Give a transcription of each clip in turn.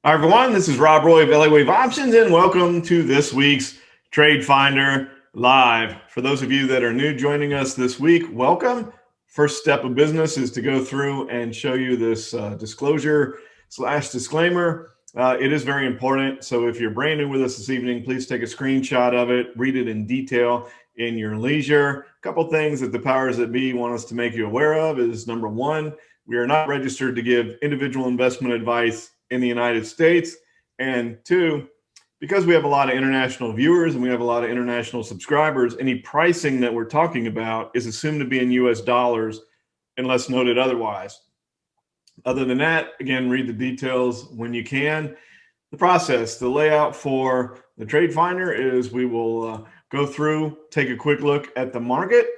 Hi, everyone. This is Rob Roy of LA Wave Options, and welcome to this week's TradeFinder Live. For those of you that are new joining us this week, welcome. First step of business is to go through and show you this disclosure/disclaimer. It is very important. So if you're brand new with us this evening, please take a screenshot of it, read it in detail in your leisure. A couple things that the powers that be want us to make you aware of is number one, we are not registered to give individual investment advice in the United States. And two, because we have a lot of international viewers and we have a lot of international subscribers, any pricing that we're talking about is assumed to be in US dollars unless noted otherwise. Other than that, again, read the details when you can. The process, the layout for the TradeFinder is we will go through, take a quick look at the market.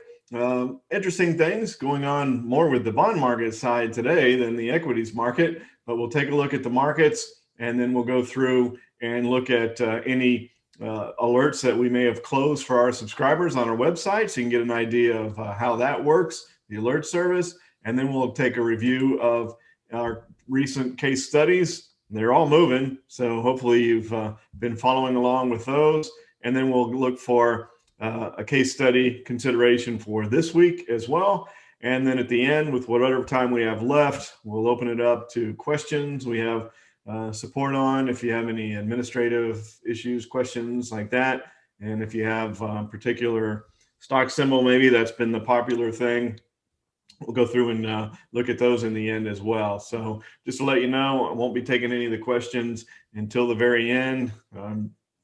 Interesting things going on more with the bond market side today than the equities market, but we'll take a look at the markets and then we'll go through and look at any alerts that we may have closed for our subscribers on our website so you can get an idea of how that works, the alert service, and then we'll take a review of our recent case studies. They're all moving, so hopefully you've been following along with those, and then we'll look for a case study consideration for this week as well. And then at the end, with whatever time we have left, we'll open it up to questions. We have support on if you have any administrative issues, questions like that. And if you have particular stock symbol, maybe that's been the popular thing, we'll go through and look at those in the end as well. So just to let you know, I won't be taking any of the questions until the very end.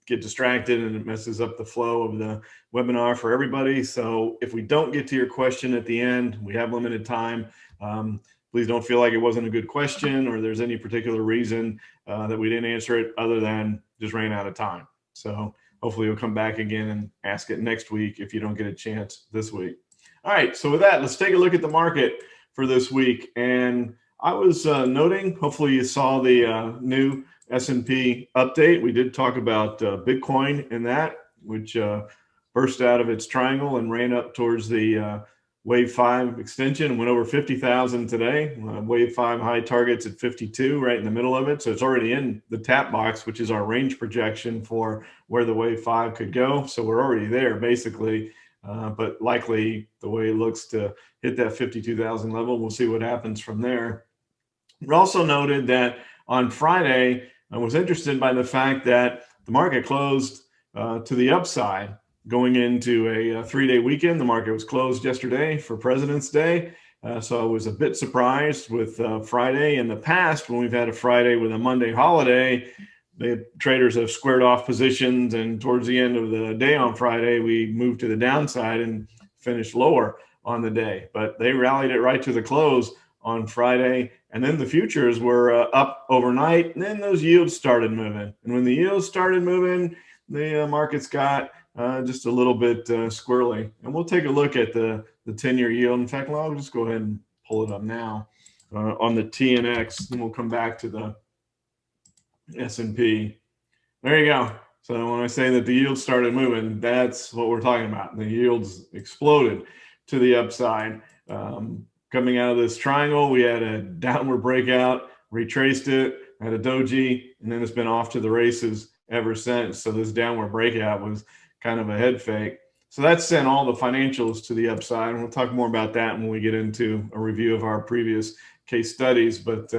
Get distracted and it messes up the flow of the webinar for everybody. So if we don't get to your question at the end, we have limited time. Please don't feel like it wasn't a good question or there's any particular reason that we didn't answer it other than just ran out of time. So hopefully you'll come back again and ask it next week if you don't get a chance this week. All right, so with that, let's take a look at the market for this week. And I was noting, hopefully you saw the new S&P update. We did talk about Bitcoin in that, which burst out of its triangle and ran up towards the wave 5 extension and went over 50,000 today. Wave 5 high targets at 52, right in the middle of it. So it's already in the tap box, which is our range projection for where the wave 5 could go. So we're already there basically, but likely the way it looks to hit that 52,000 level. We'll see what happens from there. We also noted that on Friday, I was interested by the fact that the market closed to the upside going into a 3-day weekend. The market was closed yesterday for President's Day. So I was a bit surprised with Friday. In the past, when we've had a Friday with a Monday holiday, the traders have squared off positions. And towards the end of the day on Friday, we moved to the downside and finished lower on the day. But they rallied it right to the close on Friday. And then the futures were up overnight, and then those yields started moving. And when the yields started moving, the markets got just a little bit squirrely. And we'll take a look at the 10-year yield. In fact, I'll just go ahead and pull it up now on the TNX, and we'll come back to the S&P. There you go. So when I say that the yields started moving, that's what we're talking about. The yields exploded to the upside. Coming out of this triangle, we had a downward breakout, retraced it, had a doji, and then it's been off to the races ever since. So this downward breakout was kind of a head fake. So that sent all the financials to the upside. And we'll talk more about that when we get into a review of our previous case studies. But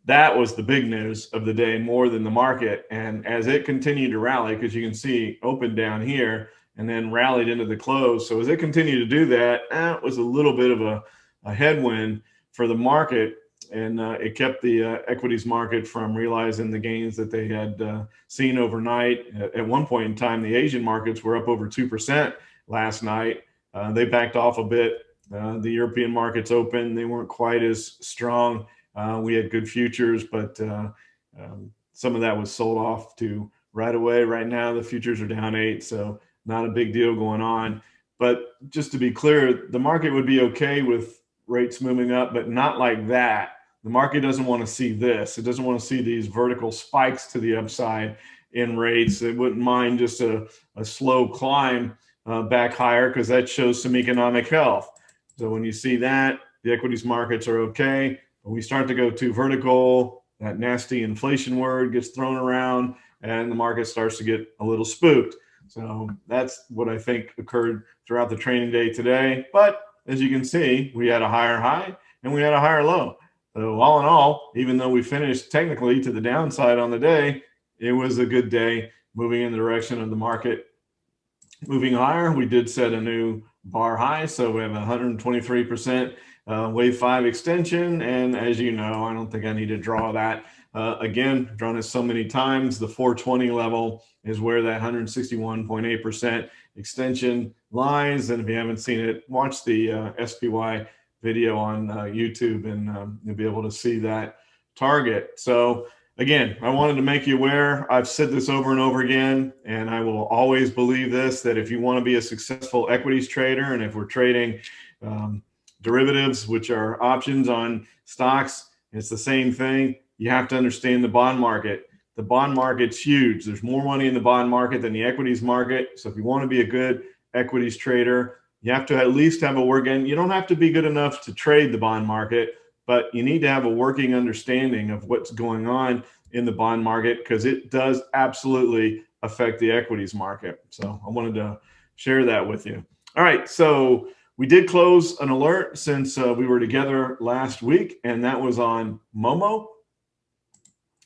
that was the big news of the day, more than the market. And as it continued to rally, because you can see open down here and then rallied into the close. So as it continued to do that, it was a little bit of a headwind for the market, and it kept the equities market from realizing the gains that they had seen overnight. At one point in time, the Asian markets were up over 2% last night. They backed off a bit. The European markets open. They weren't quite as strong. We had good futures, but some of that was sold off to right away. Right now, the futures are down 8, so not a big deal going on. But just to be clear, the market would be okay with rates moving up, but not like that. The market doesn't want to see this. It doesn't want to see these vertical spikes to the upside in rates. It wouldn't mind just a slow climb back higher because that shows some economic health. So when you see that, the equities markets are okay. When we start to go too vertical, that nasty inflation word gets thrown around and the market starts to get a little spooked. So that's what I think occurred throughout the trading day today. But as you can see, we had a higher high and we had a higher low. So all in all, even though we finished technically to the downside on the day, it was a good day moving in the direction of the market moving higher. We did set a new bar high, so we have 123% wave 5 extension. And as you know, I don't think I need to draw that again. Drawn it so many times. The 420 level is where that 161.8% extension lies. And if you haven't seen it, watch the SPY video on YouTube, and you'll be able to see that target. So again, I wanted to make you aware. I've said this over and over again, and I will always believe this, that if you want to be a successful equities trader, and if we're trading derivatives, which are options on stocks, it's the same thing. You have to understand the bond market. The bond market's huge. There's more money in the bond market than the equities market. So if you want to be a good equities trader, you have to at least have a working. You don't have to be good enough to trade the bond market, but you need to have a working understanding of what's going on in the bond market, because it does absolutely affect the equities market. So I wanted to share that with you. All right, so we did close an alert since we were together last week, and that was on Momo.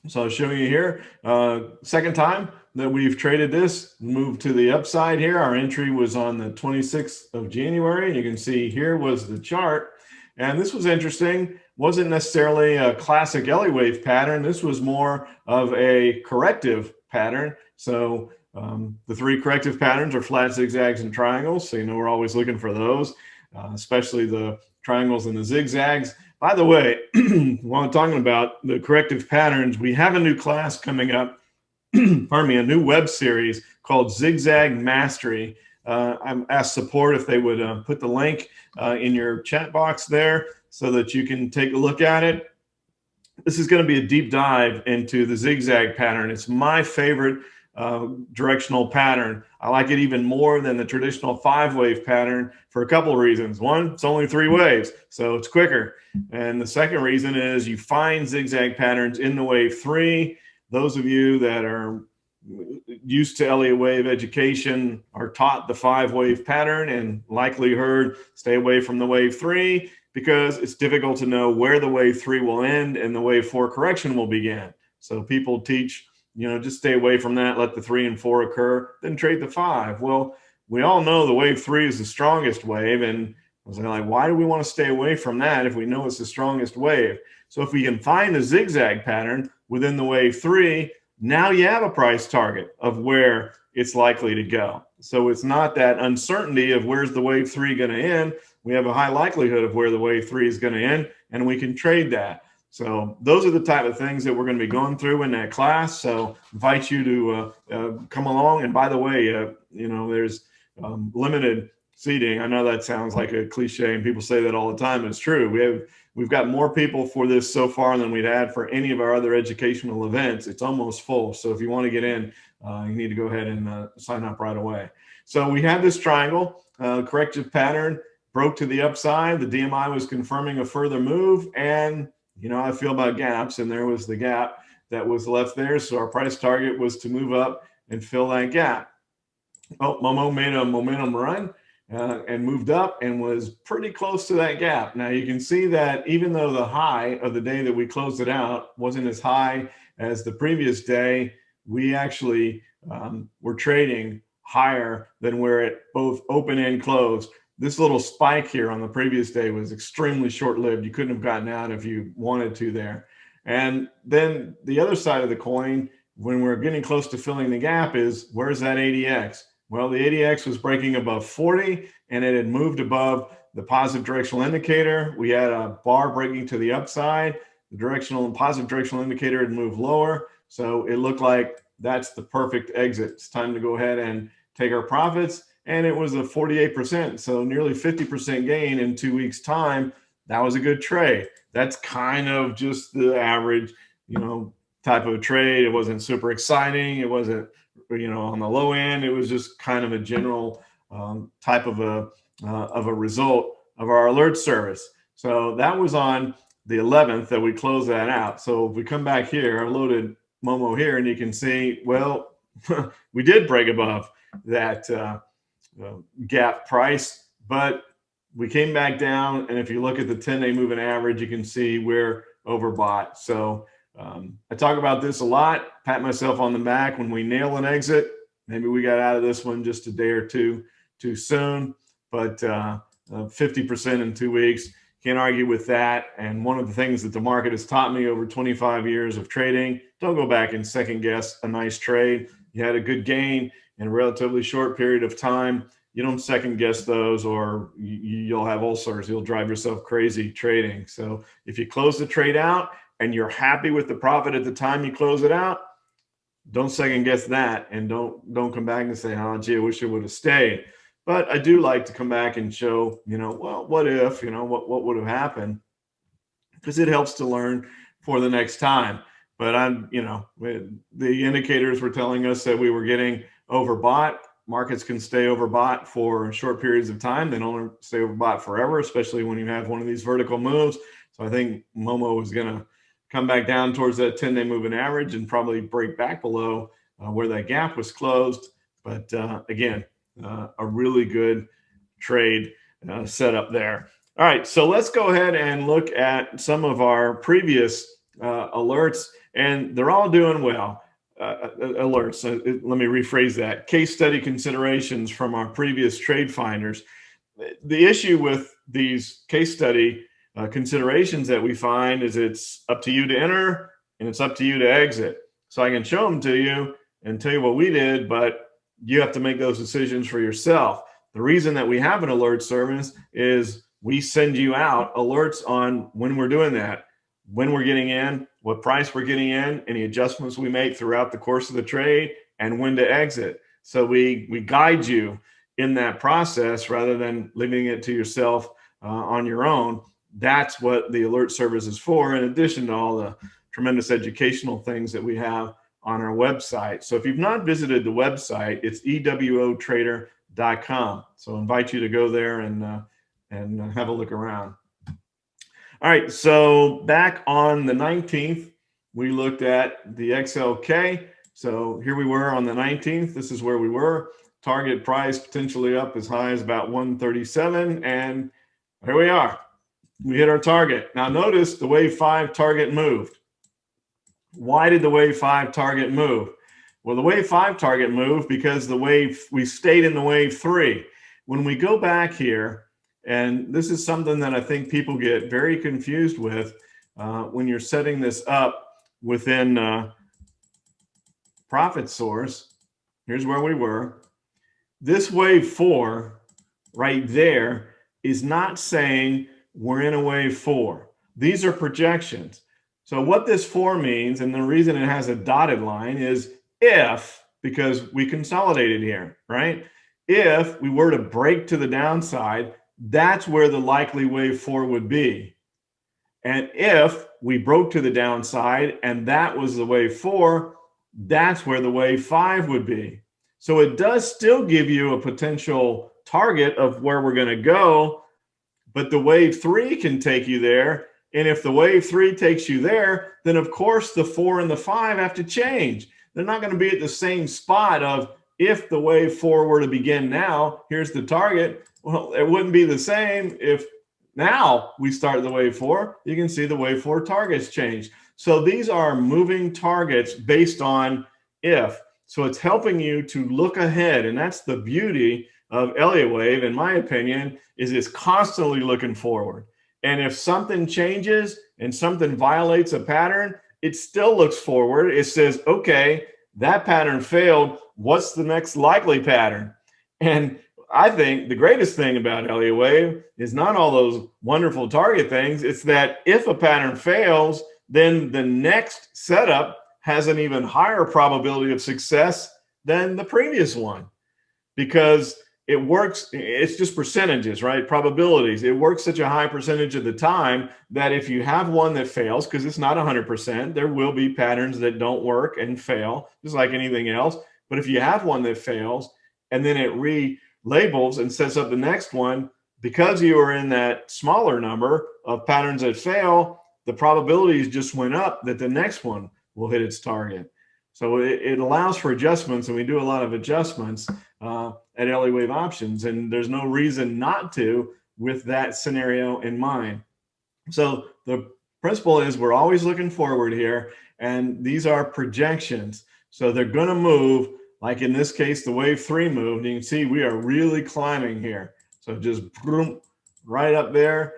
So I'll show you here, second time that we've traded this, moved to the upside here. Our entry was on the 26th of January. You can see here was the chart. And this was interesting. Wasn't necessarily a classic Elliott wave pattern. This was more of a corrective pattern. So the three corrective patterns are flat, zigzags, and triangles. So you know we're always looking for those, especially the triangles and the zigzags. By the way, while I'm talking about the corrective patterns, we have a new class coming up, pardon me, a new web series called Zigzag Mastery. I'm asked support if they would put the link in your chat box there so that you can take a look at it. This is going to be a deep dive into the zigzag pattern. It's my favorite directional pattern. I like it even more than the traditional 5-wave pattern for a couple of reasons. One, it's only 3 waves, so it's quicker. And the second reason is you find zigzag patterns in the wave 3. Those of you that are used to Elliott wave education are taught the 5-wave pattern and likely heard stay away from the wave 3 because it's difficult to know where the wave 3 will end and the wave 4 correction will begin. So people teach, you know, just stay away from that, let the 3 and 4 occur, then trade the 5. Well, we all know the wave 3 is the strongest wave, and I was like, why do we want to stay away from that if we know it's the strongest wave? So if we can find the zigzag pattern within the wave 3, now you have a price target of where it's likely to go. So it's not that uncertainty of where's the wave 3 going to end. We have a high likelihood of where the wave 3 is going to end, and we can trade that. So those are the type of things that we're going to be going through in that class. So invite you to come along. And by the way, you know, there's limited seating. I know that sounds like a cliche and people say that all the time, but it's true. We've got more people for this so far than we'd had for any of our other educational events. It's almost full. So if you want to get in, you need to go ahead and sign up right away. So we had this triangle, corrective pattern, broke to the upside. The DMI was confirming a further move. And you know how I feel about gaps, and there was the gap that was left there. So our price target was to move up and fill that gap. Oh, Momo made a momentum run and moved up and was pretty close to that gap. Now you can see that even though the high of the day that we closed it out wasn't as high as the previous day, we actually were trading higher than where it both open and closed. This little spike here on the previous day was extremely short-lived. You couldn't have gotten out if you wanted to there. And then the other side of the coin, when we're getting close to filling the gap, is where's that ADX? Well, the ADX was breaking above 40, and it had moved above the positive directional indicator. We had a bar breaking to the upside. The directional and positive directional indicator had moved lower. So it looked like that's the perfect exit. It's time to go ahead and take our profits. And it was a 48%, so nearly 50% gain in 2 weeks' time. That was a good trade. That's kind of just the average, you know, type of trade. It wasn't super exciting. It wasn't, you know, on the low end. It was just kind of a general type of a result of our alert service. So that was on the 11th that we close that out. So if we come back here, I've loaded Momo here, and you can see, well, we did break above that gap price, but we came back down. And if you look at the 10-day moving average, you can see we're overbought. So I talk about this a lot, pat myself on the back when we nail an exit. Maybe we got out of this one just a day or two too soon, but 50% in 2 weeks, can't argue with that. And one of the things that the market has taught me over 25 years of trading, don't go back and second guess a nice trade. You had a good gain in a relatively short period of time. You don't second guess those, or you'll have ulcers. You'll drive yourself crazy trading. So if you close the trade out and you're happy with the profit at the time you close it out, don't second guess that, and don't come back and say, oh, gee, I wish I would have stayed. But I do like to come back and show, well, what if, what would have happened? Because it helps to learn for the next time. But the indicators were telling us that we were getting overbought. Markets can stay overbought for short periods of time. They don't stay overbought forever, especially when you have one of these vertical moves. So I think Momo is going to come back down towards that 10-day moving average and probably break back below where that gap was closed. But again, a really good trade setup there. All right, so let's go ahead and look at some of our previous alerts, and they're all doing well. Alerts. Let me rephrase that. Case study considerations from our previous trade finders. The issue with these case study considerations that we find is it's up to you to enter and it's up to you to exit. So I can show them to you and tell you what we did, but you have to make those decisions for yourself. The reason that we have an alert service is we send you out alerts on when we're doing that, when we're getting in, what price we're getting in, any adjustments we make throughout the course of the trade, and when to exit. So we guide you in that process rather than leaving it to yourself on your own. That's what the alert service is for, in addition to all the tremendous educational things that we have on our website. So if you've not visited the website, it's ewotrader.com. So I invite you to go there and have a look around. All right, so back on the 19th, we looked at the XLK. So here we were on the 19th. This is where we were. Target price potentially up as high as about 137, and here we are. We hit our target. Now notice the wave 5 target moved. Why did the wave 5 target move? Well, the wave 5 target moved because we stayed in the wave 3. When we go back here, and this is something that I think people get very confused with when you're setting this up within ProfitSource. Here's where we were. This wave 4 right there is not saying we're in a wave 4. These are projections. So what this 4 means, and the reason it has a dotted line, is if, because we consolidated here, right? If we were to break to the downside, that's where the likely wave 4 would be. And if we broke to the downside and that was the wave 4, that's where the wave 5 would be. So it does still give you a potential target of where we're going to go, but the wave 3 can take you there. And if the wave 3 takes you there, then of course the 4 and the 5 have to change. They're not going to be at the same spot of, if the wave 4 were to begin now, here's the target. Well, it wouldn't be the same if now we start the wave 4. You can see the wave 4 targets change. So these are moving targets based on if. So it's helping you to look ahead. And that's the beauty of Elliott Wave, in my opinion, is it's constantly looking forward. And if something changes and something violates a pattern, it still looks forward. It says, okay, that pattern failed. What's the next likely pattern? And I think the greatest thing about Elliott Wave is not all those wonderful target things. It's that if a pattern fails, then the next setup has an even higher probability of success than the previous one, because it works. It's just percentages, right? Probabilities. It works such a high percentage of the time that if you have one that fails, because it's not 100%, there will be patterns that don't work and fail, just like anything else. But if you have one that fails and then it relabels and sets up the next one, because you are in that smaller number of patterns that fail, the probabilities just went up that the next one will hit its target. So it allows for adjustments, and we do a lot of adjustments at Elliott Wave Options, and there's no reason not to with that scenario in mind. So the principle is we're always looking forward here, and these are projections. So they're going to move, like in this case, the wave 3 moved. You can see we are really climbing here. So just boom, right up there.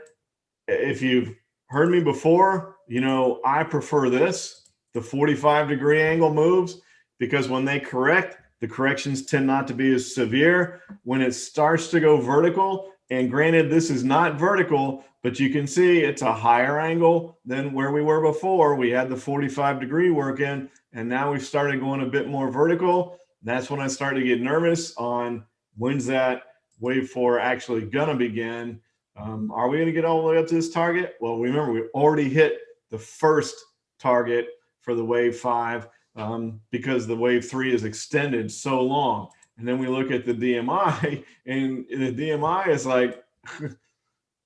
If you've heard me before, you know, I prefer this, the 45-degree angle moves, because when they correct, the corrections tend not to be as severe. When it starts to go vertical, and granted, this is not vertical, but you can see it's a higher angle than where we were before. We had the 45-degree working, and now we've started going a bit more vertical. That's when I start to get nervous on when's that wave 4 actually going to begin. Are we going to get all the way up to this target? Well, remember, we already hit the first target for the wave 5 because the wave 3 is extended so long. And then we look at the DMI, and the DMI is like,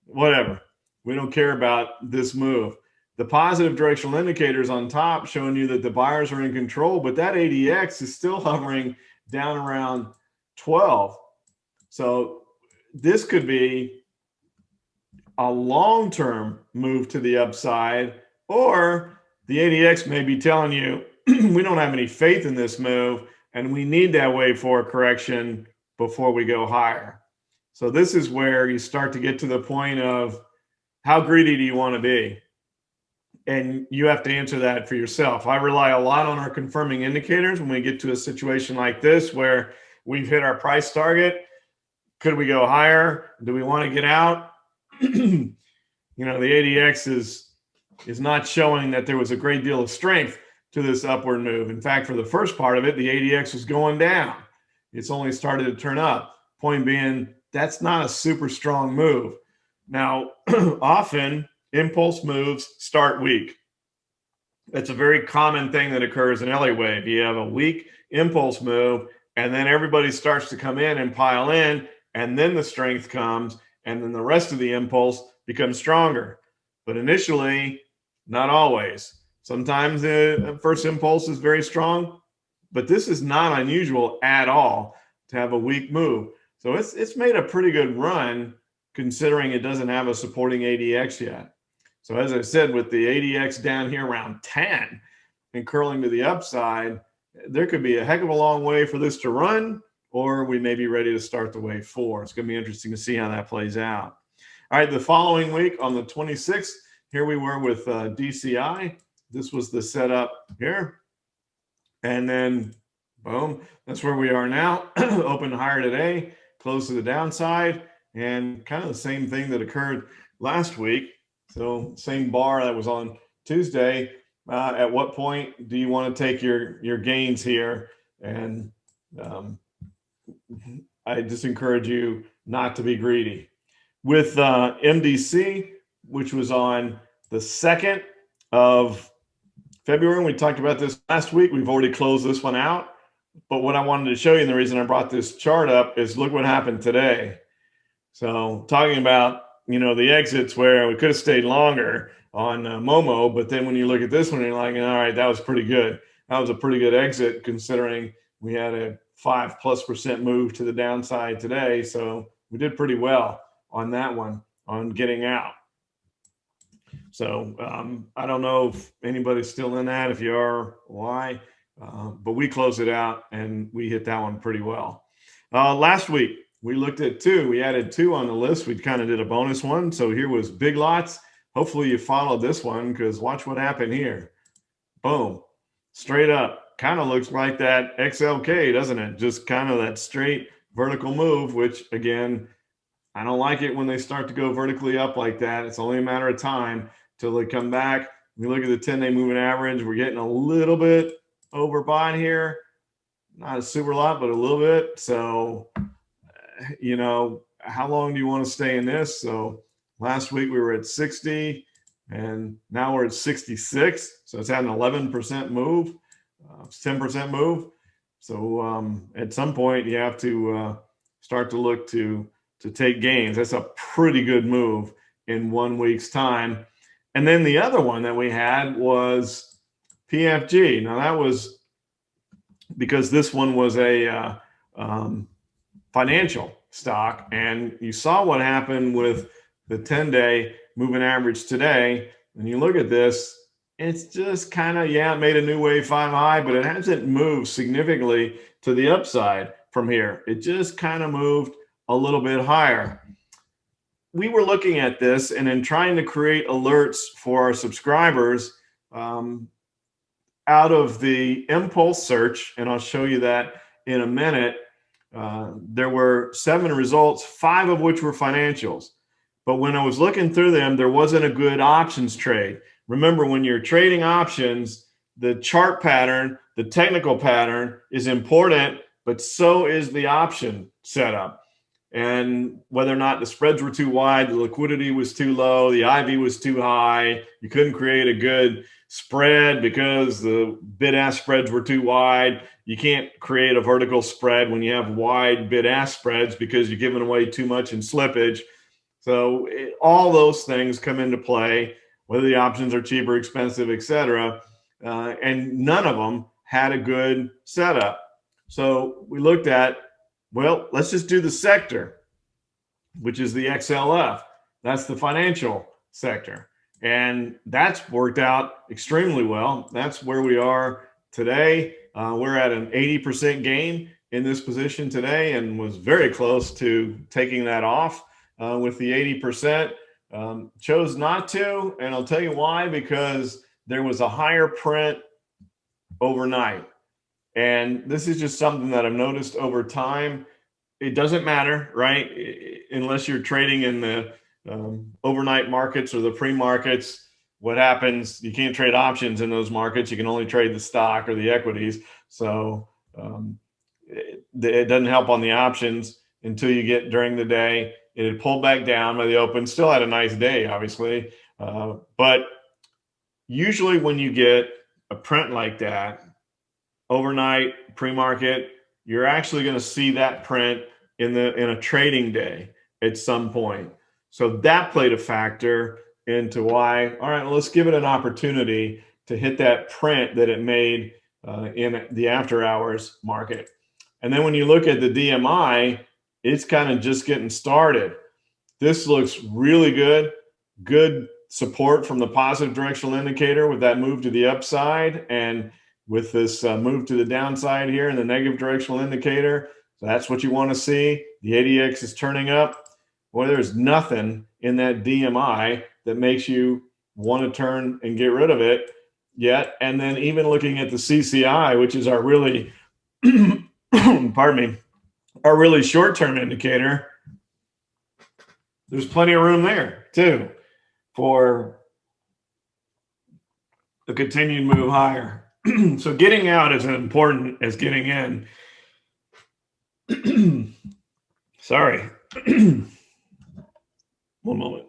whatever. We don't care about this move. The positive directional indicators on top showing you that the buyers are in control, but that ADX is still hovering down around 12. So this could be a long-term move to the upside, or the ADX may be telling you, we don't have any faith in this move, and we need that wave 4 correction before we go higher. So this is where you start to get to the point of how greedy do you want to be? And you have to answer that for yourself. I rely a lot on our confirming indicators when we get to a situation like this where we've hit our price target. Could we go higher? Do we want to get out? You know, the ADX is not showing that there was a great deal of strength to this upward move. In fact, for the first part of it, the ADX was going down. It's only started to turn up. Point being, that's not a super strong move. Now, often impulse moves start weak. That's a very common thing that occurs in Elliott Wave. You have a weak impulse move, and then everybody starts to come in and pile in, and then the strength comes, and then the rest of the impulse becomes stronger. But initially, not always. Sometimes the first impulse is very strong, but this is not unusual at all to have a weak move. So it's made a pretty good run considering it doesn't have a supporting ADX yet. So as I said, with the ADX down here around 10 and curling to the upside, there could be a heck of a long way for this to run, or we may be ready to start the wave 4. It's going to be interesting to see how that plays out. All right, the following week on the 26th, here we were with DCI. This was the setup here. And then, boom, that's where we are now. Open higher today, close to the downside, and kind of the same thing that occurred last week. So same bar that was on Tuesday. At what point do you want to take your gains here? And I just encourage you not to be greedy. With MDC, which was on the 2nd of February, we talked about this last week. We've already closed this one out. But what I wanted to show you, and the reason I brought this chart up, is look what happened today. So talking about, you know, the exits where we could have stayed longer on Momo, but then when you look at this one, you're like, all right, that was pretty good. That was a pretty good exit considering we had a 5+% move to the downside today. So we did pretty well on that one, on getting out. So I don't know if anybody's still in that. If you are, why? But we closed it out and we hit that one pretty well. Last week, we looked at 2. We added 2 on the list. We kind of did a bonus one. So here was big lots. Hopefully you followed this one, because watch what happened here. Boom. Straight up. Kind of looks like that XLK, doesn't it? Just kind of that straight vertical move, which, again, I don't like it when they start to go vertically up like that. It's only a matter of time till they come back. We look at the 10-day moving average. We're getting a little bit overbought here. Not a super lot, but a little bit. So, you know, how long do you want to stay in this? So last week we were at 60, and now we're at 66. So it's had an 11% move, 10% move. So at some point you have to start to look to take gains. That's a pretty good move in 1 week's time. And then the other one that we had was PFG. Now that was because this one was a financial stock, and you saw what happened with the 10-day moving average today. And you look at this, it's just kind of, yeah, it made a new wave 5 high, but it hasn't moved significantly to the upside from here. It just kind of moved a little bit higher. We were looking at this and in trying to create alerts for our subscribers out of the impulse search, and I'll show you that in a minute. There were 7 results, 5 of which were financials. But when I was looking through them, there wasn't a good options trade. Remember, when you're trading options, the chart pattern, the technical pattern is important, but so is the option setup. And whether or not the spreads were too wide, the liquidity was too low, the IV was too high, you couldn't create a good spread because the bid-ask spreads were too wide. You can't create a vertical spread when you have wide bid-ask spreads because you're giving away too much in slippage. So all those things come into play, whether the options are cheap or expensive, etc. And none of them had a good setup. So we looked at, well, let's just do the sector, which is the XLF. That's the financial sector. And that's worked out extremely well. That's where we are today. We're at an 80% gain in this position today and was very close to taking that off with the 80%. Chose not to, and I'll tell you why, because there was a higher print overnight. And this is just something that I've noticed over time. It doesn't matter, right? Unless you're trading in the overnight markets or the pre-markets. What happens? You can't trade options in those markets. You can only trade the stock or the equities. So it doesn't help on the options until you get during the day. It had pulled back down by the open. Still had a nice day, obviously. But usually when you get a print like that, overnight, pre-market, you're actually going to see that print in a trading day at some point. So that played a factor into why, all right, well, let's give it an opportunity to hit that print that it made in the after hours market. And then when you look at the DMI, it's kind of just getting started. This looks really good. Good support from the positive directional indicator with that move to the upside, and with this move to the downside here in the negative directional indicator. So that's what you want to see. The ADX is turning up. Boy, there's nothing in that DMI that makes you want to turn and get rid of it yet. And then even looking at the CCI, which is our really, pardon me, our really short-term indicator, there's plenty of room there too for a continued move higher. So getting out is as important as getting in. Sorry. One moment.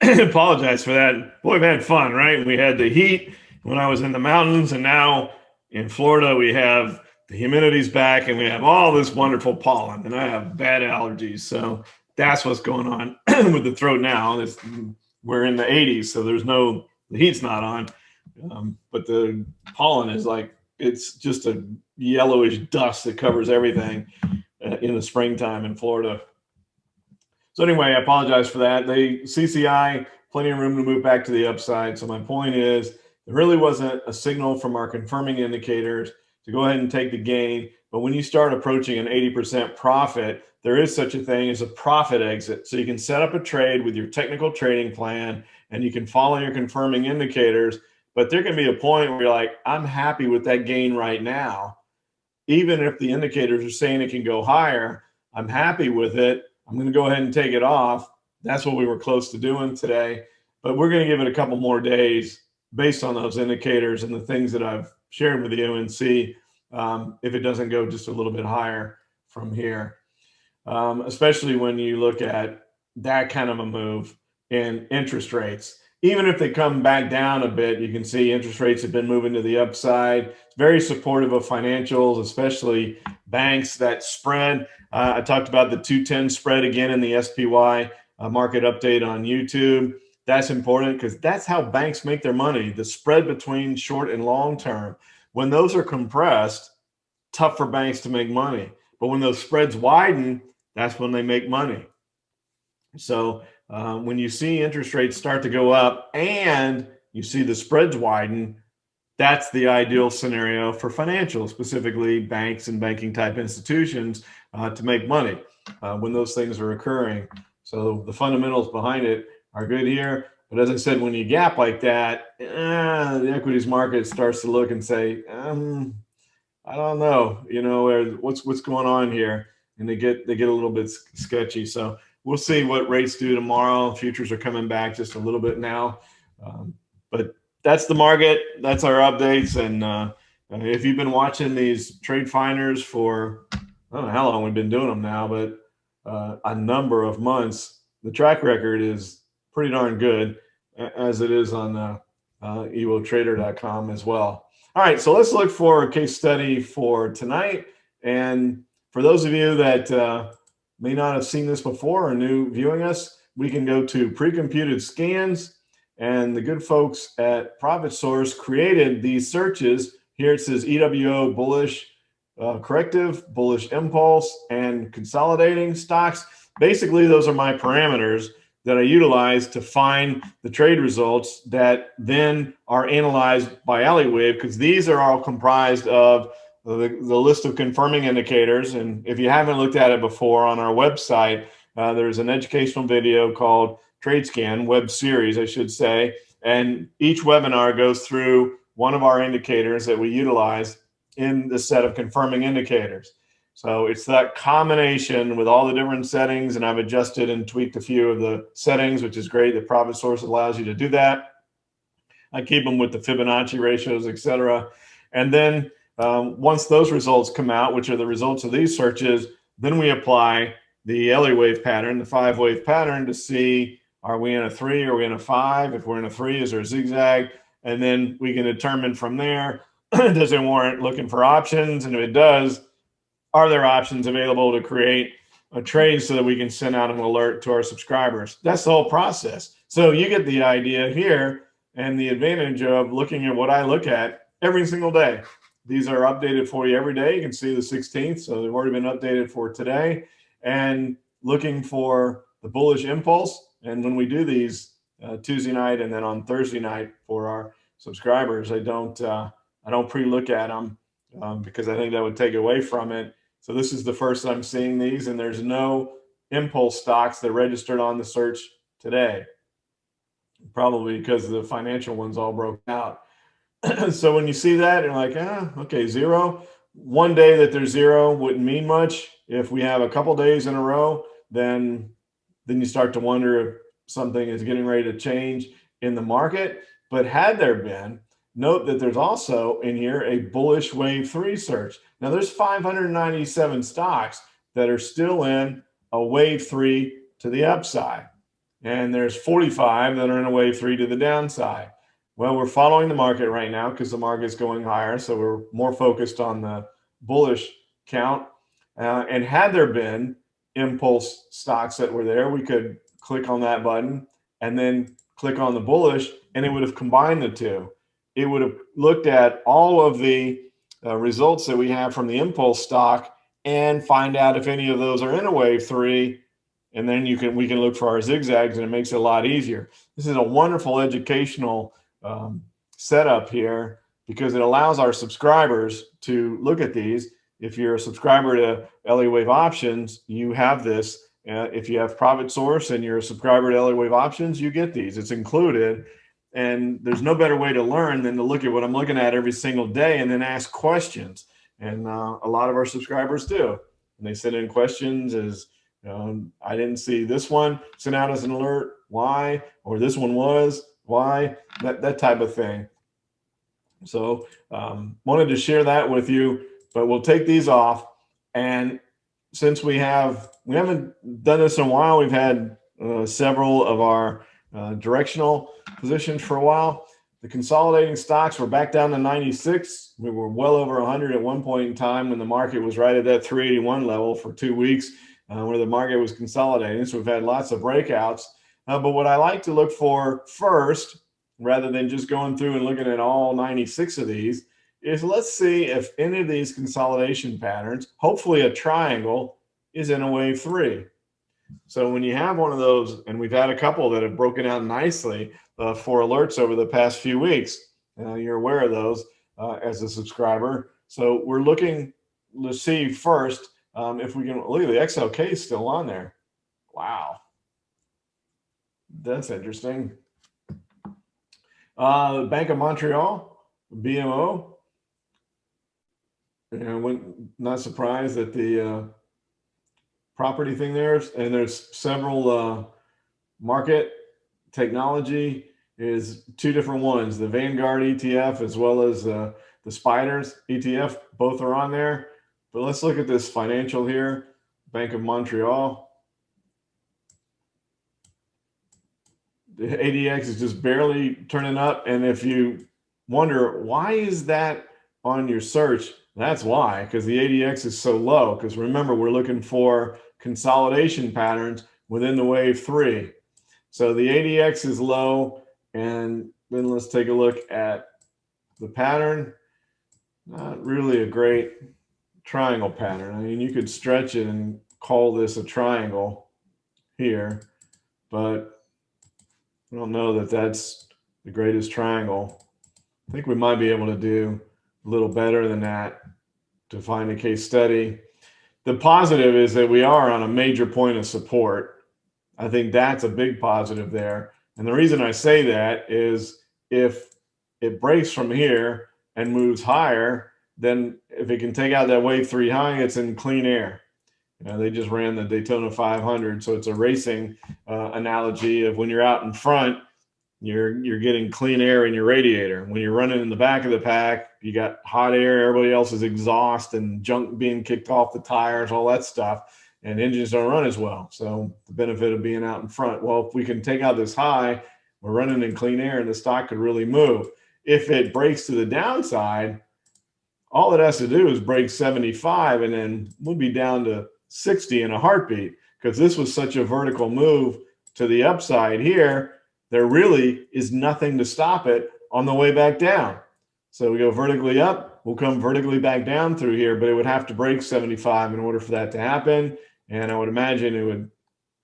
Apologize for that. Boy, we've had fun, right? We had the heat when I was in the mountains, and now in Florida we have the humidity's back and we have all this wonderful pollen, and I have bad allergies. So that's what's going on with the throat now. We're in the 80s, so the heat's not on. But the pollen is like, it's just a yellowish dust that covers everything in the springtime in Florida. So anyway, I apologize for that. The CCI, plenty of room to move back to the upside. So my point is, there really wasn't a signal from our confirming indicators to go ahead and take the gain. But when you start approaching an 80% profit, there is such a thing as a profit exit. So you can set up a trade with your technical trading plan and you can follow your confirming indicators. But there can be a point where you're like, I'm happy with that gain right now. Even if the indicators are saying it can go higher, I'm happy with it. I'm going to go ahead and take it off. That's what we were close to doing today. But we're going to give it a couple more days based on those indicators and the things that I've shared with you, and see if it doesn't go just a little bit higher from here. Especially when you look at that kind of a move in interest rates. even if they come back down a bit, you can see interest rates have been moving to the upside. It's very supportive of financials, especially banks. That spread, I talked about the 210 spread again in the SPY market update on YouTube. That's important because that's how banks make their money, the spread between short and long term. When those are compressed, tough for banks to make money. But when those spreads widen, that's when they make money. So when you see interest rates start to go up and you see the spreads widen, that's the ideal scenario for financials, specifically banks and banking type institutions, to make money when those things are occurring. So the fundamentals behind it are good here. But as I said, when you gap like that, the equities market starts to look and say, I don't know, what's going on here, and they get a little bit sketchy. So we'll see what rates do tomorrow. Futures are coming back just a little bit now, but that's the market. That's our updates. And if you've been watching these TradeFinders for, I don't know how long we've been doing them now, but a number of months, the track record is pretty darn good, as it is on ewotrader.com as well. All right, so let's look for a case study for tonight. And for those of you that may not have seen this before or new viewing us, we can go to pre-computed scans, and the good folks at ProfitSource created these searches. Here it says EWO bullish corrective, bullish impulse, and consolidating stocks. Basically, those are my parameters that I utilize to find the trade results that then are analyzed by Elliott, because these are all comprised of the list of confirming indicators. And if you haven't looked at it before, on our website, there's an educational video called TradeScan, web series, I should say. And each webinar goes through one of our indicators that we utilize in the set of confirming indicators. So it's that combination with all the different settings, and I've adjusted and tweaked a few of the settings, which is great. The ProfitSource allows you to do that. I keep them with the Fibonacci ratios, etc. And then once those results come out, which are the results of these searches, then we apply the Elliott wave pattern, the 5-wave pattern, to see, are we in a 3, are we in a 5? If we're in a 3, is there a zigzag? And then we can determine from there, does it warrant looking for options? And if it does, are there options available to create a trade so that we can send out an alert to our subscribers? That's the whole process. So you get the idea here, and the advantage of looking at what I look at every single day. These are updated for you every day. You can see the 16th, so they've already been updated for today. And looking for the bullish impulse. And when we do these Tuesday night and then on Thursday night for our subscribers, I don't pre-look at them because I think that would take away from it. So this is the first I'm seeing these, and there's no impulse stocks that registered on the search today, probably because the financial ones all broke out. So when you see that, you're like, okay, 0. One day that there's 0 wouldn't mean much. If we have a couple days in a row, then you start to wonder if something is getting ready to change in the market. But had there been, note that there's also in here a bullish wave 3 search. Now there's 597 stocks that are still in a wave 3 to the upside. And there's 45 that are in a wave 3 to the downside. Well, we're following the market right now because the market's going higher. So we're more focused on the bullish count. And had there been impulse stocks that were there, we could click on that button and then click on the bullish, and it would have combined the two. It would have looked at all of the results that we have from the impulse stock and find out if any of those are in a wave 3, and then we can look for our zigzags, and it makes it a lot easier. This is a wonderful educational setup here because it allows our subscribers to look at these. If you're a subscriber to Elliott Wave Options, you have this. If you have ProfitSource and you're a subscriber to Elliott Wave Options, you get these. It's included. And there's no better way to learn than to look at what I'm looking at every single day and then ask questions. And a lot of our subscribers do. And they send in questions as, I didn't see this one sent out as an alert. Why? Or this one was. Why? That type of thing. So wanted to share that with you, but we'll take these off. And since we haven't done this in a while, we've had several of our directional positions for a while. The consolidating stocks were back down to 96. We were well over 100 at one point in time when the market was right at that 381 level for 2 weeks, where the market was consolidating. So we've had lots of breakouts. But what I like to look for first, rather than just going through and looking at all 96 of these, is let's see if any of these consolidation patterns, hopefully a triangle, is in a wave 3. So when you have one of those, and we've had a couple that have broken out nicely for alerts over the past few weeks, you're aware of those as a subscriber. So we're looking to see first if we can, look at the XLK is still on there. Wow. That's interesting. Bank of Montreal, BMO. Not surprised that the property thing there, and there's several market technology is 2 different ones, the Vanguard ETF as well as the Spiders ETF, both are on there. But let's look at this financial here, Bank of Montreal. The ADX is just barely turning up, and if you wonder why is that on your search, that's why, because the ADX is so low. Because remember, we're looking for consolidation patterns within the wave 3. So the ADX is low, and then let's take a look at the pattern. Not really a great triangle pattern. I mean, you could stretch it and call this a triangle here, but I don't know that that's the greatest triangle. I think we might be able to do a little better than that to find a case study. The positive is that we are on a major point of support. I think that's a big positive there. And the reason I say that is if it breaks from here and moves higher, then if it can take out that wave 3 high, it's in clean air. They just ran the Daytona 500, so it's a racing analogy of when you're out in front, you're getting clean air in your radiator. When you're running in the back of the pack, you got hot air, everybody else's exhaust and junk being kicked off the tires, all that stuff, and engines don't run as well. So the benefit of being out in front. Well, if we can take out this high, we're running in clean air and the stock could really move. If it breaks to the downside, all it has to do is break 75 and then we'll be down to 60 in a heartbeat, because this was such a vertical move to the upside here. There really is nothing to stop it on the way back down. So we go vertically up, we'll come vertically back down through here, but it would have to break 75 in order for that to happen. And I would imagine it would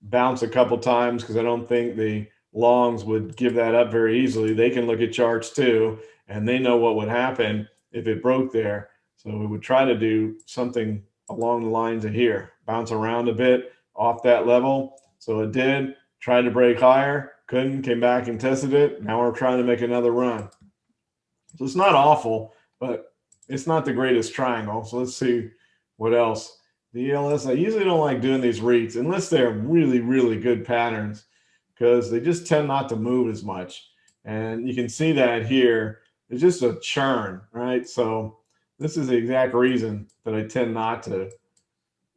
bounce a couple times, because I don't think the longs would give that up very easily. They can look at charts too, and they know what would happen if it broke there. So we would try to do something along the lines of here, bounce around a bit off that level. So it did, tried to break higher, couldn't, came back and tested it. Now we're trying to make another run. So it's not awful, but it's not the greatest triangle. So let's see what else. The ELS, I usually don't like doing these REITs unless they're really, really good patterns, because they just tend not to move as much. And you can see that here. It's just a churn, right? So this is the exact reason that I tend not to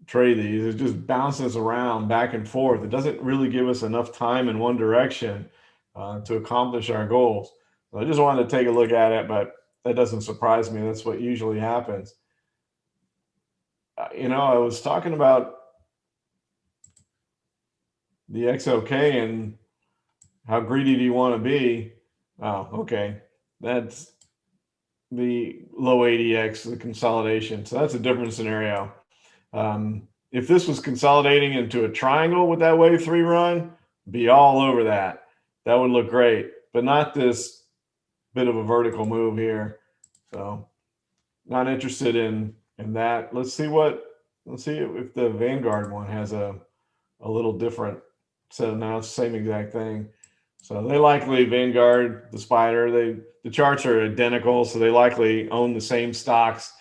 trade these. It just bounces around back and forth. It doesn't really give us enough time in one direction to accomplish our goals. So I just wanted to take a look at it, but that doesn't surprise me. That's what usually happens. I was talking about the XOK and how greedy do you want to be? Oh, okay. That's the low ADX, the consolidation. So that's a different scenario. If this was consolidating into a triangle with that wave 3 run, be all over that. That would look great, but not this bit of a vertical move here. So not interested in that. Let's see if the Vanguard one has a little different. So now it's the same exact thing. So they likely, Vanguard, the Spider, the charts are identical, so they likely own the same stocks.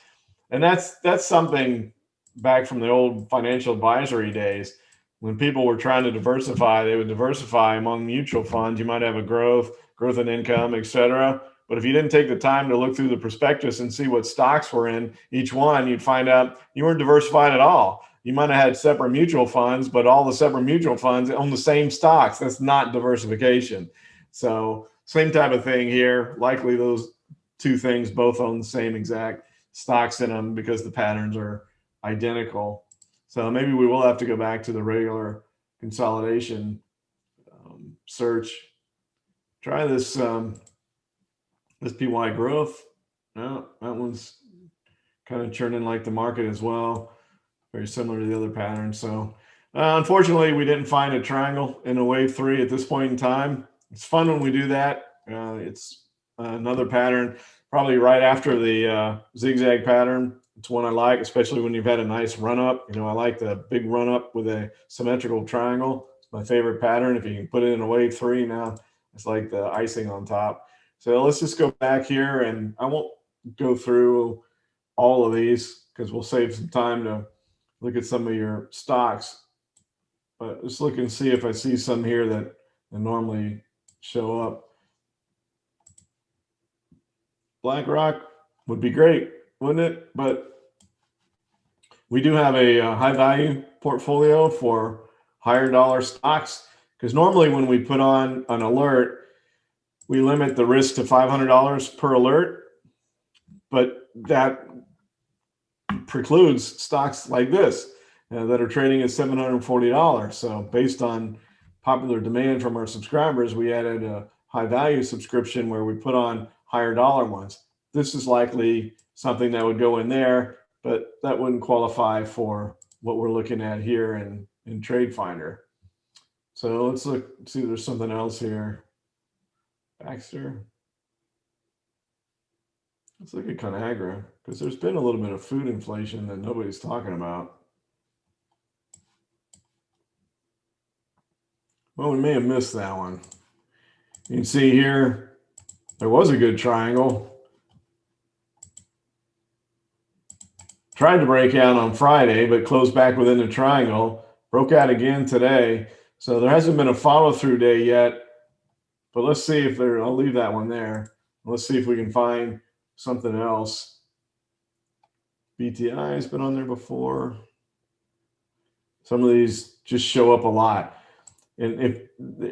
And that's something back from the old financial advisory days. When people were trying to diversify, they would diversify among mutual funds. You might have a growth and income, etc. But if you didn't take the time to look through the prospectus and see what stocks were in each one, you'd find out you weren't diversified at all. You might have had separate mutual funds, but all the separate mutual funds own the same stocks. That's not diversification. So Same type of thing here. Likely those two things both own the same exact stocks in them because the patterns are identical. So maybe we will have to go back to the regular consolidation search. Try this this PY growth. No, that one's kind of churning like the market as well. Very similar to the other pattern. So unfortunately, we didn't find a triangle in a wave 3 at this point in time. It's fun when we do that. It's another pattern, probably right after the zigzag pattern. It's one I like, especially when you've had a nice run up. You know, I like the big run up with a symmetrical triangle. It's my favorite pattern. If you can put it in a wave 3 now, it's like the icing on top. So let's just go back here, and I won't go through all of these because we'll save some time to look at some of your stocks. But let's look and see if I see some here that normally show up. BlackRock would be great, wouldn't it? But we do have a high value portfolio for higher dollar stocks, because normally when we put on an alert, we limit the risk to $500 per alert, but that precludes stocks like this that are trading at $740. So based on popular demand from our subscribers, we added a high value subscription where we put on higher dollar ones. This is likely something that would go in there, but that wouldn't qualify for what we're looking at here in TradeFinder. So let's look, see if there's something else here. Baxter. Let's look at Conagra, because there's been a little bit of food inflation that nobody's talking about. Well, we may have missed that one. You can see here, there was a good triangle. Tried to break out on Friday, but closed back within the triangle. Broke out again today. So there hasn't been a follow-through day yet. But let's see if there, I'll leave that one there. Let's see if we can find something else. BTI has been on there before. Some of these just show up a lot. And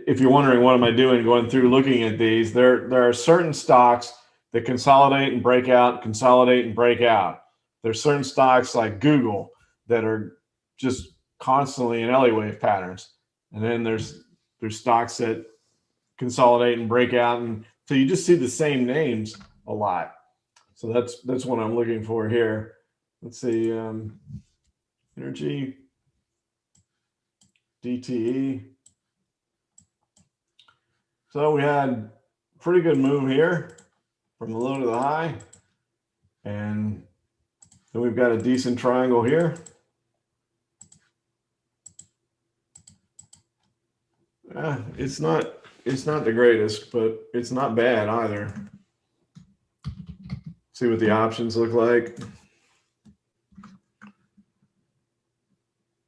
if you're wondering what am I doing going through looking at these, there are certain stocks that consolidate and break out, consolidate and break out. There's certain stocks like Google that are just constantly in Elliott wave patterns. And then there's stocks that consolidate and break out, and so you just see the same names a lot. So that's what I'm looking for here. Let's see, energy, DTE. So we had a pretty good move here from the low to the high, and then we've got a decent triangle here. It's not the greatest, but it's not bad either. See what the options look like.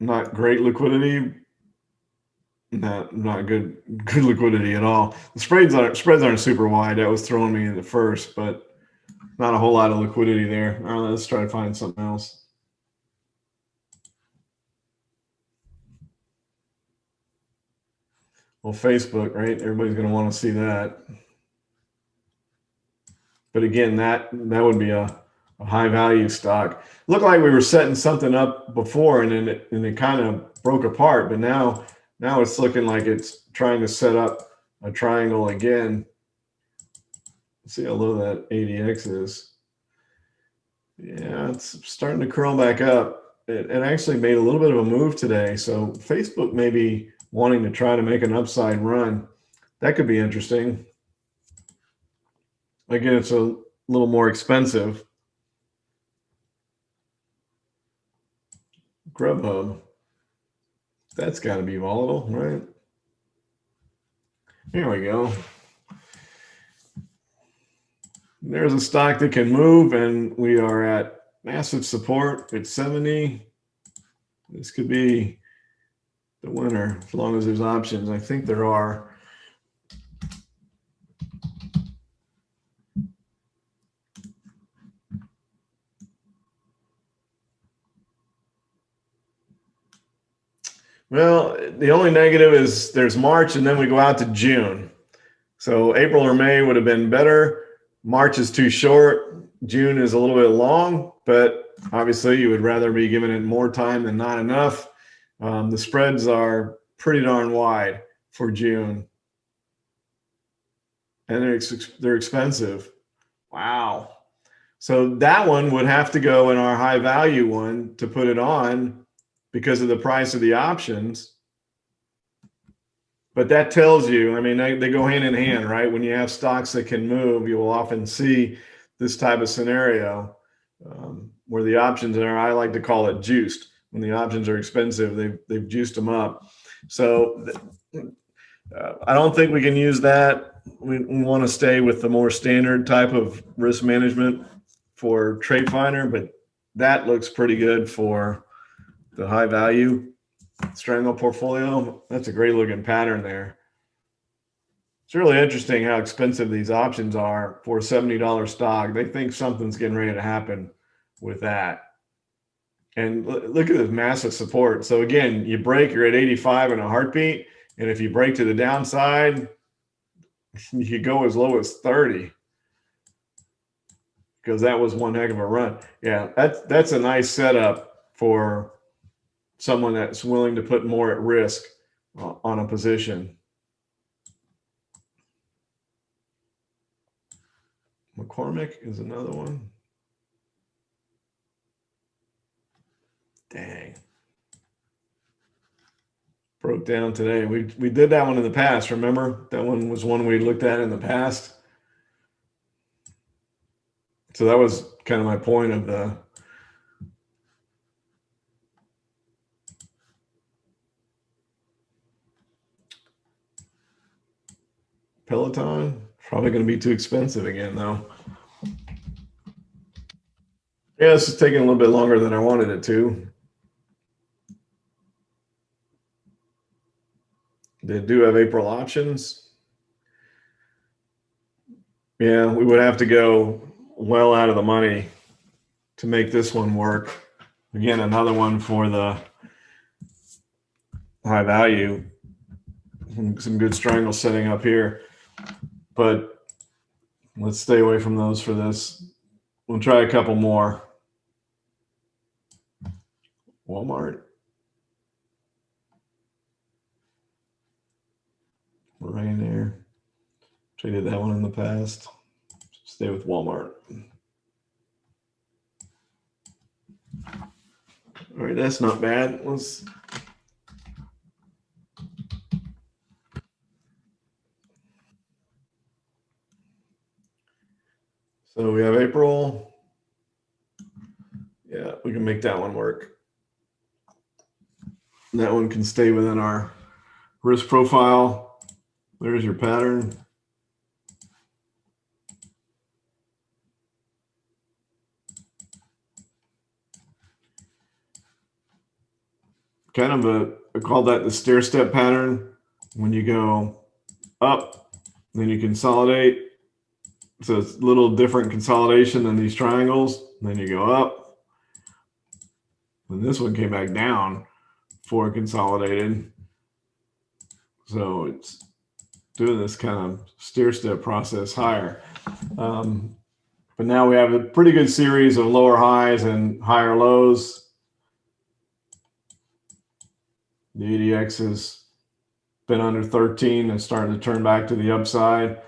Not great liquidity. Not good liquidity at all. The spreads aren't super wide. That was throwing me in the first, but not a whole lot of liquidity there. All right, let's try to find something else. Well, Facebook, right? Everybody's going to want to see that. But again, that would be a high value stock. Looked like we were setting something up before, and then it kind of broke apart. But now it's looking like it's trying to set up a triangle again. Let's see how low that ADX is. Yeah, it's starting to curl back up. It actually made a little bit of a move today. So Facebook may be wanting to try to make an upside run. That could be interesting. Again, it's a little more expensive. Grubhub. That's got to be volatile, right? Here we go. There's a stock that can move, and we are at massive support at 70. This could be the winner as long as there's options. I think there are. Well, the only negative is there's March, and then we go out to June. So April or May would have been better. March is too short. June is a little bit long, but obviously you would rather be giving it more time than not enough. The spreads are pretty darn wide for June, and they're expensive. Wow. So that one would have to go in our high value one to put it on because of the price of the options. But that tells you, I mean, they go hand in hand, right? When you have stocks that can move, you will often see this type of scenario where the options are, I like to call it juiced. When the options are expensive, they've juiced them up. So I don't think we can use that. We want to stay with the more standard type of risk management for TradeFinder, but that looks pretty good for the high value strangle portfolio. That's a great looking pattern there. It's really interesting how expensive these options are for a $70 stock. They think something's getting ready to happen with that. And look at this massive support. So again, you break, you're at 85 in a heartbeat. And if you break to the downside, you could go as low as 30 because that was one heck of a run. Yeah, that's a nice setup for someone that's willing to put more at risk on a position. McCormick is another one. Dang. Broke down today. We did that one in the past, remember? That one was one we looked at in the past. So that was kind of my point of the Peloton. Probably going to be too expensive again, though. Yeah, this is taking a little bit longer than I wanted it to. They do have April options. Yeah, we would have to go well out of the money to make this one work. Again, another one for the high value. Some good strangle setting up here. But let's stay away from those for this. We'll try a couple more. Walmart. Ryanair. Traded that one in the past. Stay with Walmart. All right, that's not bad. So we have April. Yeah, we can make that one work. That one can stay within our risk profile. There's your pattern. Kind of I call that the stair step pattern. When you go up, then you consolidate. So it's a little different consolidation than these triangles. Then you go up. And this one came back down for consolidated. So it's doing this kind of stair step process higher. But now we have a pretty good series of lower highs and higher lows. The ADX has been under 13 and starting to turn back to the upside.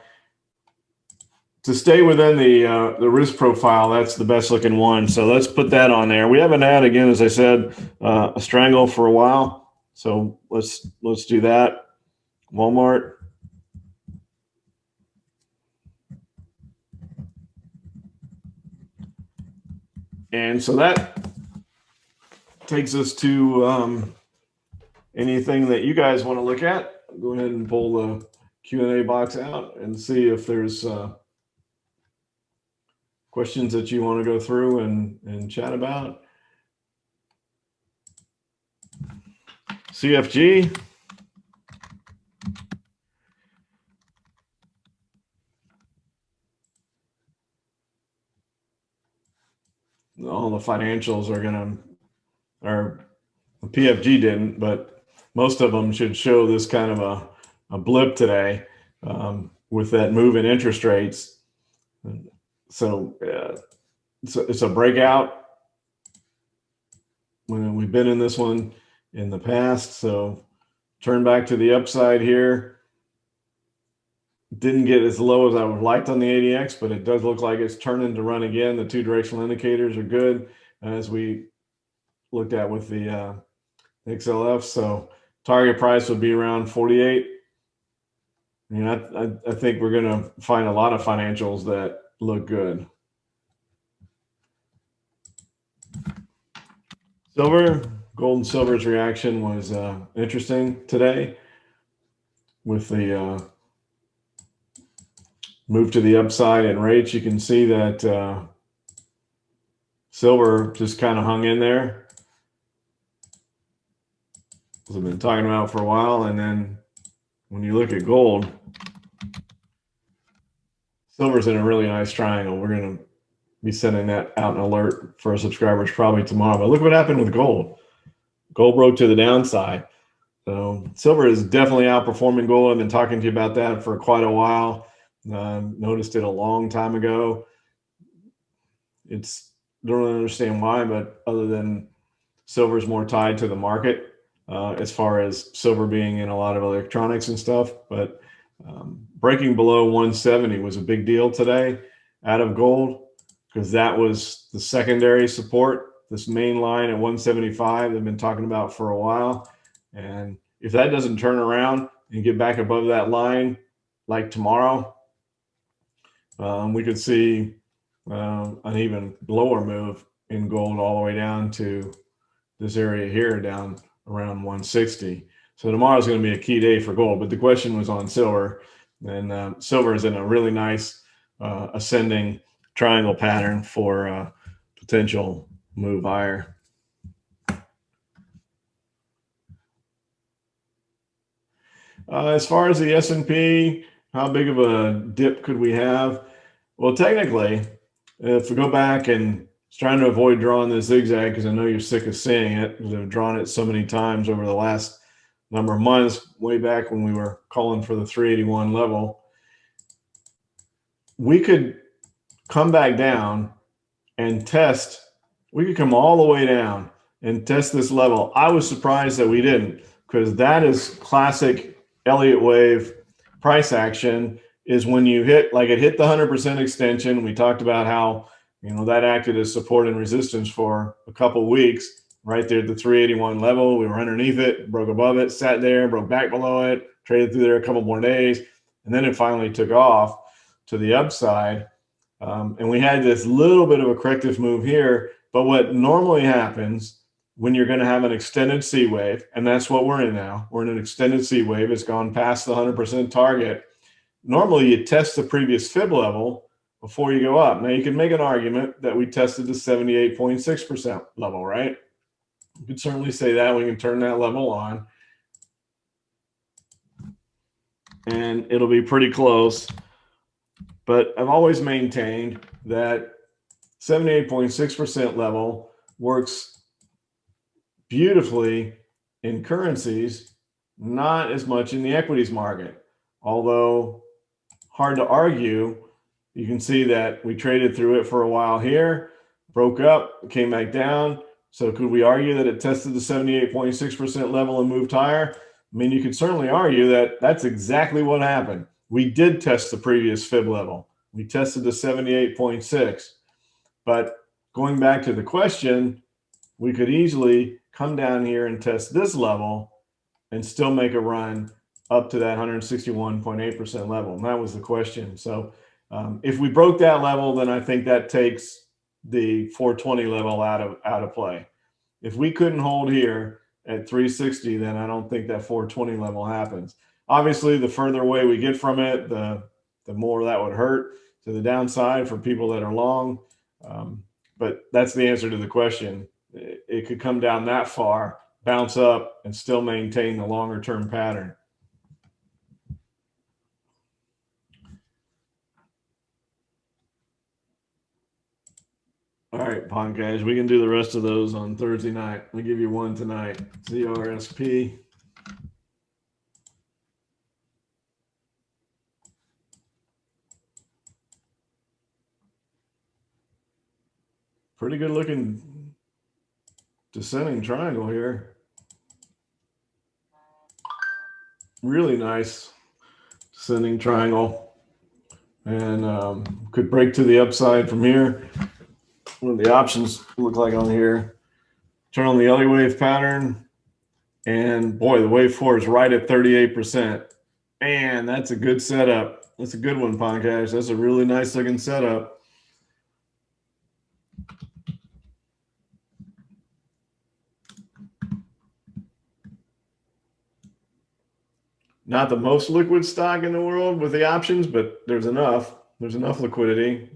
To stay within the risk profile, that's the best looking one. So let's put that on there. We haven't had, again, as I said, a strangle for a while. So let's do that. Walmart. And so that takes us to anything that you guys want to look at. Go ahead and pull the Q&A box out and see if there's questions that you want to go through and chat about. CFG. All the financials are the PFG didn't, but most of them should show this kind of a blip today. with that move in interest rates. So it's a breakout. When we've been in this one in the past, so turn back to the upside here. Didn't get as low as I would have liked on the ADX, but it does look like it's turning to run again. The two directional indicators are good, as we looked at with the XLF. So target price would be around 48. I mean, I think we're going to find a lot of financials that look good. Silver, gold and silver's reaction was interesting today with the move to the upside in rates. You can see that silver just kind of hung in there, as I've been talking about for a while. And then when you look at gold, silver's in a really nice triangle. We're going to be sending that out an alert for our subscribers probably tomorrow. But look what happened with gold. Gold broke to the downside. So silver is definitely outperforming gold. I've been talking to you about that for quite a while. Noticed it a long time ago. Don't really understand why, but other than silver is more tied to the market as far as silver being in a lot of electronics and stuff. But breaking below 170 was a big deal today out of gold, because that was the secondary support, this main line at 175 they've been talking about for a while. And if that doesn't turn around and get back above that line like tomorrow, we could see an even lower move in gold all the way down to this area here, down around 160. So tomorrow's going to be a key day for gold. But the question was on silver, and silver is in a really nice ascending triangle pattern for potential move higher. As far as the S&P, how big of a dip could we have? Well, technically, if we go back and trying to avoid drawing the zigzag, because I know you're sick of seeing it, because I've drawn it so many times over the last number of months, way back when we were calling for the 381 level, we could come back down and test. We could come all the way down and test this level. I was surprised that we didn't, because that is classic Elliott wave price action, is when you hit, like it hit the 100% extension. We talked about how, that acted as support and resistance for a couple weeks right there at the 381 level. We were underneath it, broke above it, sat there, broke back below it, traded through there a couple more days, and then it finally took off to the upside. And we had this little bit of a corrective move here. But what normally happens when you're going to have an extended C wave, and that's what we're in now, we're in an extended C wave, it's gone past the 100% target. Normally you test the previous fib level before you go up. Now you can make an argument that we tested the 78.6% level, right? You could certainly say that. We can turn that level on and it'll be pretty close. But I've always maintained that 78.6% level works beautifully in currencies, not as much in the equities market. Although hard to argue, you can see that we traded through it for a while here, broke up, came back down. So could we argue that it tested the 78.6% level and moved higher? I mean, you could certainly argue that that's exactly what happened. We did test the previous fib level. We tested the 78.6. But going back to the question, we could easily come down here and test this level and still make a run up to that 161.8% level. And that was the question. So if we broke that level, then I think that takes the 420 level out of play. If we couldn't hold here at 360, then I don't think that 420 level happens. Obviously, the further away we get from it, the more that would hurt to the downside for people that are long. But that's the answer to the question. It could come down that far, bounce up, and still maintain the longer term pattern. All right, podcast. We can do the rest of those on Thursday night. I'll give you one tonight. CRSP. pretty good looking descending triangle here. Really nice descending triangle, and could break to the upside from here. What do the options look like on here? Turn on the Elliott wave pattern, and boy, the wave 4 is right at 38%. Man, that's a good setup. That's a good one, Poncash. That's a really nice looking setup. Not the most liquid stock in the world with the options, but there's enough. There's enough liquidity,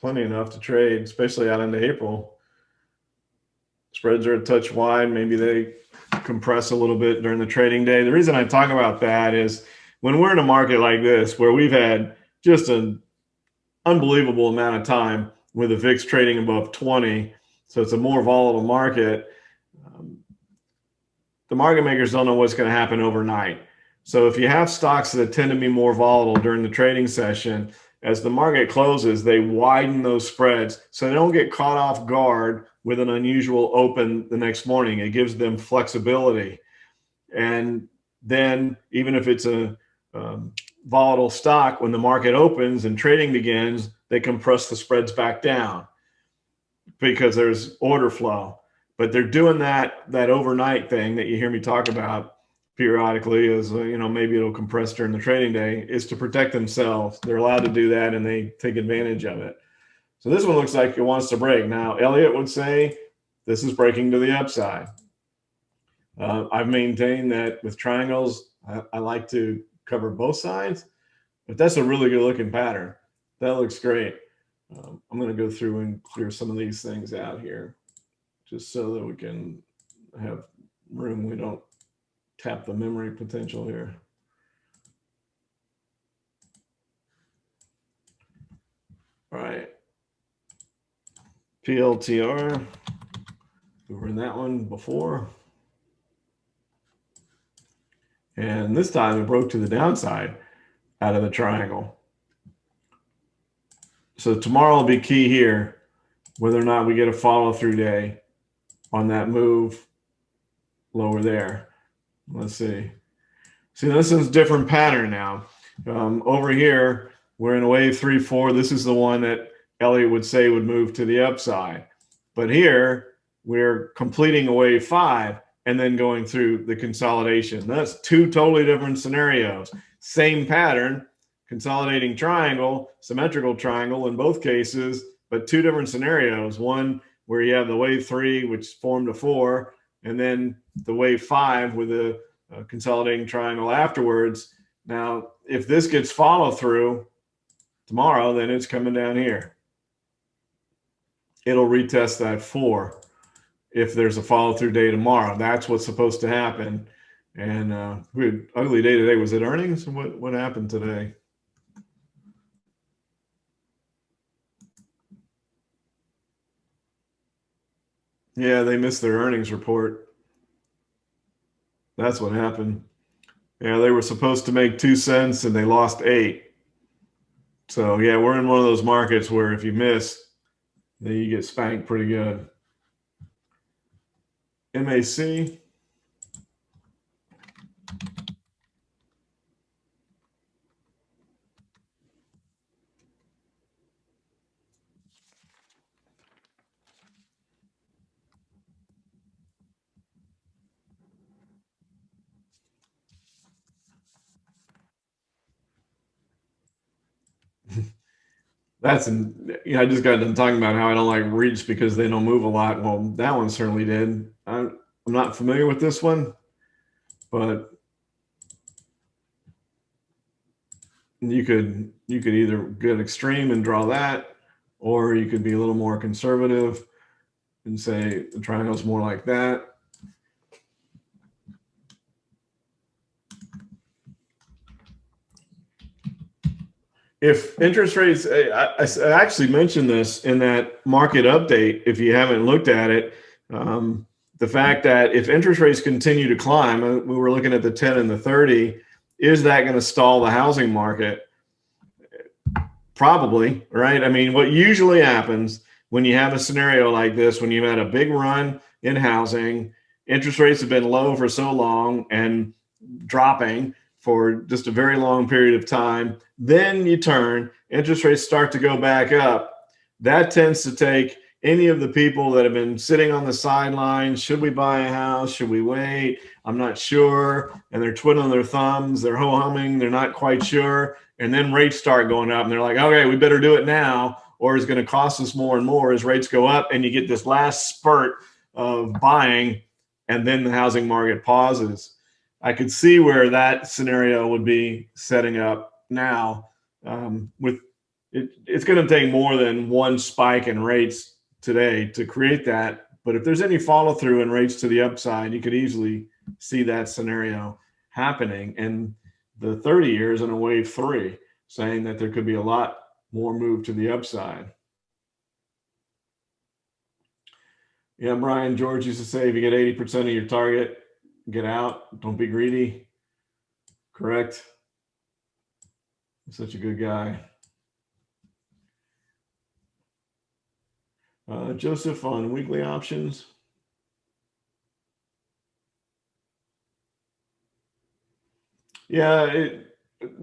plenty enough to trade, especially out into April. Spreads are a touch wide. Maybe they compress a little bit during the trading day. The reason I talk about that is when we're in a market like this, where we've had just an unbelievable amount of time with the VIX trading above 20, so it's a more volatile market, the market makers don't know what's going to happen overnight. So if you have stocks that tend to be more volatile during the trading session, as the market closes, they widen those spreads so they don't get caught off guard with an unusual open the next morning. It gives them flexibility. And then even if it's a volatile stock, when the market opens and trading begins, they compress the spreads back down because there's order flow. But they're doing that overnight thing that you hear me talk about periodically, as maybe it'll compress during the trading day, is to protect themselves. They're allowed to do that, and they take advantage of it. So this one looks like it wants to break. Now, Elliott would say this is breaking to the upside. I've maintained that with triangles, I like to cover both sides, but that's a really good looking pattern. That looks great. I'm going to go through and clear some of these things out here just so that we can have room. We don't tap the memory potential here. All right. PLTR. We were in that one before. And this time it broke to the downside out of the triangle. So tomorrow will be key here, whether or not we get a follow-through day on that move lower there. Let's see. See, this is a different pattern now. Over here, we're in a wave 3-4. This is the one that Elliott would say would move to the upside. But here, we're completing a wave 5 and then going through the consolidation. That's two totally different scenarios. Same pattern, consolidating triangle, symmetrical triangle in both cases, but two different scenarios. One where you have the wave 3, which formed a 4, and then the wave 5 with a consolidating triangle afterwards. Now, if this gets follow through tomorrow, then it's coming down here. It'll retest that 4 if there's a follow through day tomorrow. That's what's supposed to happen. And we had ugly day today. Was it earnings? What happened today? Yeah, they missed their earnings report. That's what happened. Yeah, they were supposed to make 2 cents and they lost 8. So yeah, we're in one of those markets where if you miss, then you get spanked pretty good. MAC. I just got done talking about how I don't like REITs because they don't move a lot. Well, that one certainly did. I'm not familiar with this one, but you could either get extreme and draw that, or you could be a little more conservative and say the triangle's more like that. If interest rates, I actually mentioned this in that market update, if you haven't looked at it, the fact that if interest rates continue to climb, we were looking at the 10 and the 30, is that going to stall the housing market? Probably, right? I mean, what usually happens when you have a scenario like this, when you've had a big run in housing, interest rates have been low for so long and dropping for just a very long period of time, then you turn, interest rates start to go back up. That tends to take any of the people that have been sitting on the sidelines. Should we buy a house? Should we wait? I'm not sure. And they're twiddling their thumbs, they're ho-humming, they're not quite sure. And then rates start going up and they're like, okay, we better do it now, or it's going to cost us more and more as rates go up. And you get this last spurt of buying, and then the housing market pauses. I could see where that scenario would be setting up now. It's going to take more than one spike in rates today to create that. But if there's any follow through in rates to the upside, you could easily see that scenario happening. And the 30 years in a wave 3, saying that there could be a lot more move to the upside. Yeah, Brian George used to say, if you get 80% of your target, get out. Don't be greedy. Correct. Such a good guy. Joseph on weekly options. Yeah,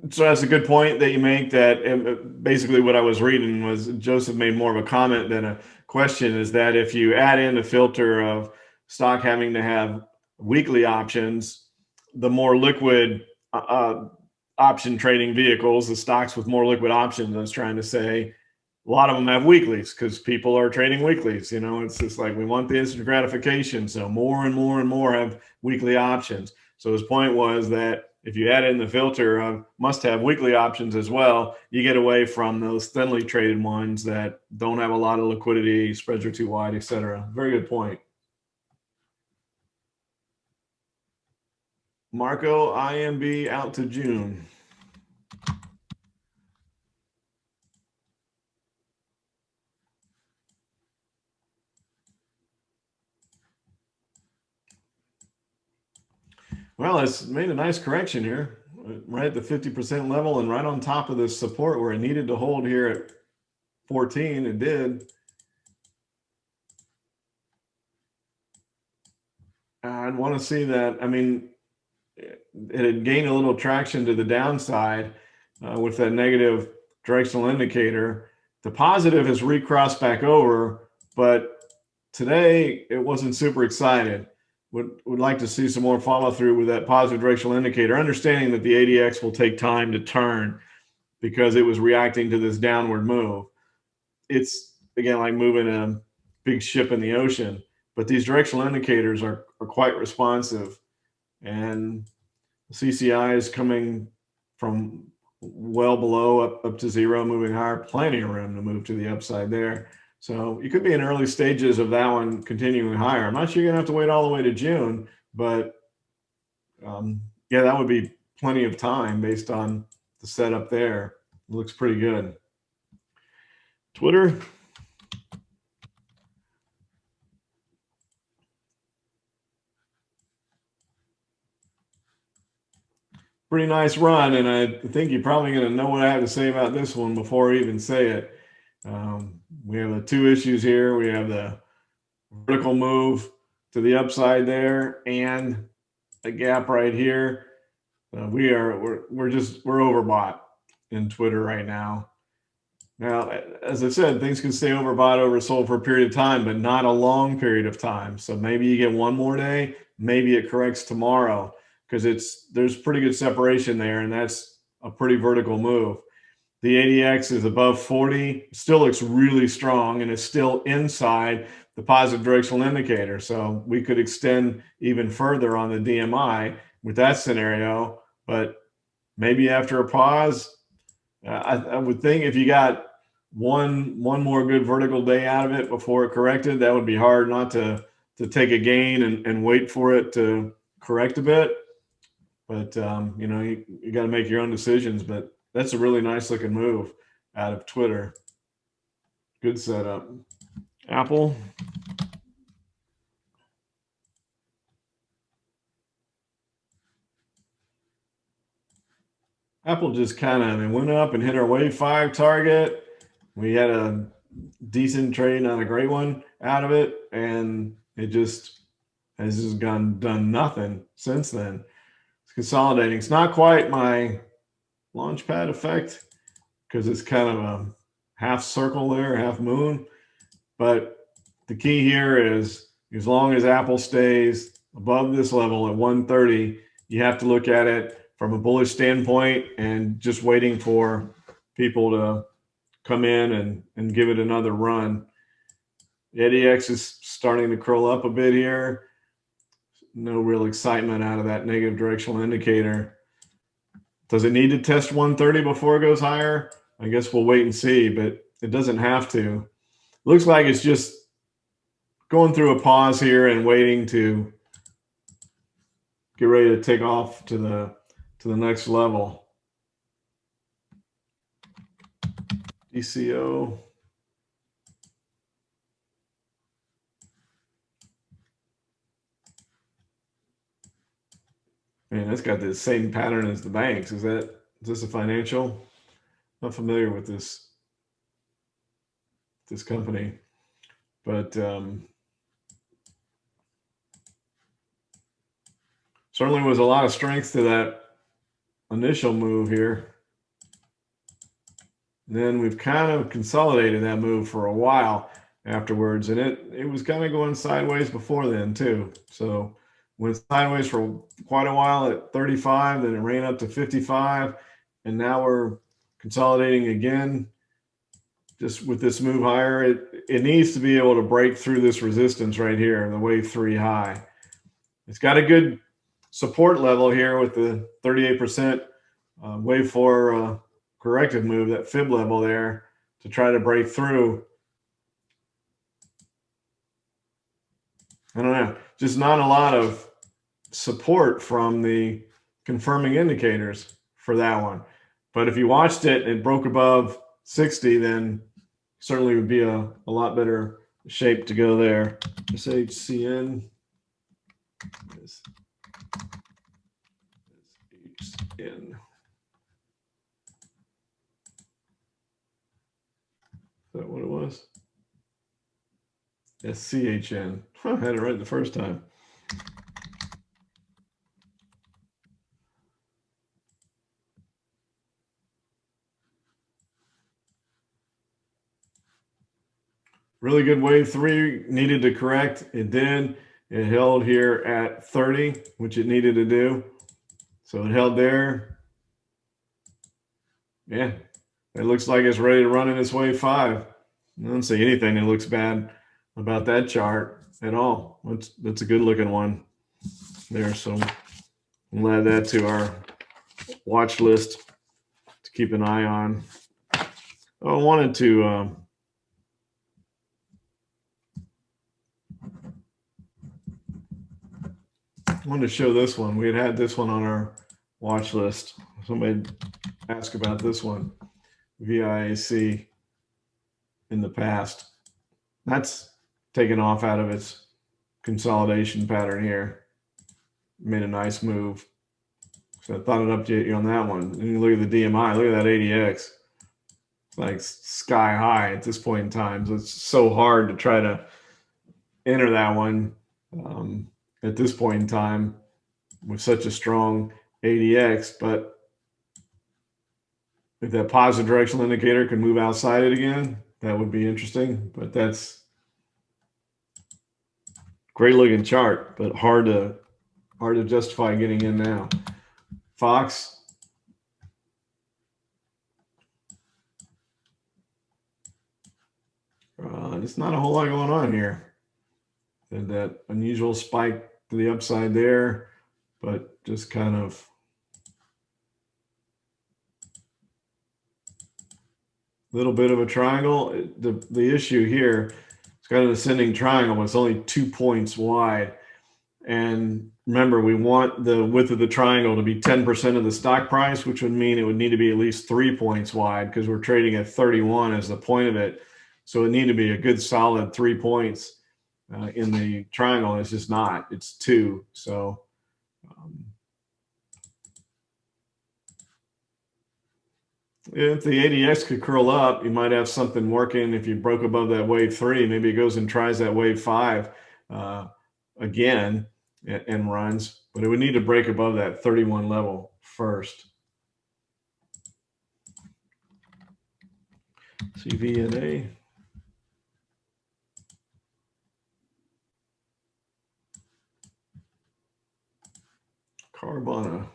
so that's a good point that you make. That basically what I was reading was Joseph made more of a comment than a question, is that if you add in the filter of stock having to have weekly options, the more liquid option trading vehicles, the stocks with more liquid options, I was trying to say, a lot of them have weeklies because people are trading weeklies. You know, it's just like we want the instant gratification. So more and more and more have weekly options. So his point was that if you add in the filter of must have weekly options as well, you get away from those thinly traded ones that don't have a lot of liquidity, spreads are too wide, etc. Very good point. Marco, IMB out to June. Well, it's made a nice correction here, right at the 50% level and right on top of this support where it needed to hold here at 14. It did. I'd want to see that. I mean, it had gained a little traction to the downside with that negative directional indicator. The positive has recrossed back over, but today it wasn't super excited. Would like to see some more follow through with that positive directional indicator, understanding that the ADX will take time to turn because it was reacting to this downward move. It's again like moving a big ship in the ocean, but these directional indicators are quite responsive, and CCI is coming from well below up to zero, moving higher, plenty of room to move to the upside there. So you could be in early stages of that one continuing higher. I'm not sure you're gonna have to wait all the way to June, but yeah, that would be plenty of time based on the setup there. It looks pretty good. Twitter. Pretty nice run, and I think you're probably going to know what I have to say about this one before I even say it. We have the two issues here. We have the vertical move to the upside there, and a gap right here. We're overbought in Twitter right now. Now, as I said, things can stay overbought, oversold for a period of time, but not a long period of time. So maybe you get one more day, maybe it corrects tomorrow, because there's pretty good separation there, and that's a pretty vertical move. The ADX is above 40, still looks really strong, and it's still inside the positive directional indicator. So we could extend even further on the DMI with that scenario, but maybe after a pause, I would think if you got one more good vertical day out of it before it corrected, that would be hard not to take a gain and wait for it to correct a bit. But you know, you got to make your own decisions. But that's a really nice looking move out of Twitter. Good setup. Apple. Apple just kind of went up and hit our wave 5 target. We had a decent trade, not a great one out of it, and it just has just done nothing since then. It's consolidating. It's not quite my launchpad effect because it's kind of a half circle there, half moon. But the key here is as long as Apple stays above this level at 130, you have to look at it from a bullish standpoint and just waiting for people to come in and give it another run. The ADX is starting to curl up a bit here. No real excitement out of that negative directional indicator. Does it need to test 130 before it goes higher? I guess we'll wait and see, but it doesn't have to. Looks like it's just going through a pause here and waiting to get ready to take off to the next level. DCO. Man, that's got the same pattern as the banks. Is this a financial? Not familiar with this company, but certainly was a lot of strength to that initial move here. Then we've kind of consolidated that move for a while afterwards, and it was kind of going sideways before then too. So went sideways for quite a while at 35, then it ran up to 55, and now we're consolidating again. Just with this move higher, it needs to be able to break through this resistance right here, the wave 3 high. It's got a good support level here with the 38% wave 4 corrective move, that FEB level there, to try to break through. I don't know, just not a lot of support from the confirming indicators for that one. But if you watched it and it broke above 60, then certainly would be a lot better shape to go there. SHCN. SHCN. Is that what it was? SCHN. I had it right the first time. Really good wave 3, needed to correct. It did. It held here at 30, which it needed to do. So it held there. Yeah, it looks like it's ready to run in its wave 5. I don't see anything that looks bad about that chart at all. That's a good looking one there. So we'll add that to our watch list to keep an eye on. Oh, I wanted to show this one. We had this one on our watch list. Somebody asked about this one, VIAC, in the past. That's taken off out of its consolidation pattern here. Made a nice move. So I thought I'd update you on that one. And you look at the DMI, look at that ADX. It's like sky high at this point in time. So it's so hard to try to enter that one at this point in time with such a strong ADX. But if that positive directional indicator can move outside it again, that would be interesting. But that's great looking chart, but hard to justify getting in now. Fox. It's not a whole lot going on here. And that unusual spike to the upside there, but just kind of a little bit of a triangle. The issue here, it's got an ascending triangle, but it's only 2 points wide. And remember, we want the width of the triangle to be 10% of the stock price, which would mean it would need to be at least 3 points wide because we're trading at 31 as the point of it. So it need to be a good solid 3 points in the triangle. It's just not. It's 2. So If the ADX could curl up, you might have something working. If you broke above that wave 3, maybe it goes and tries that wave 5 again and runs, but it would need to break above that 31 level first. CVNA. Carvana.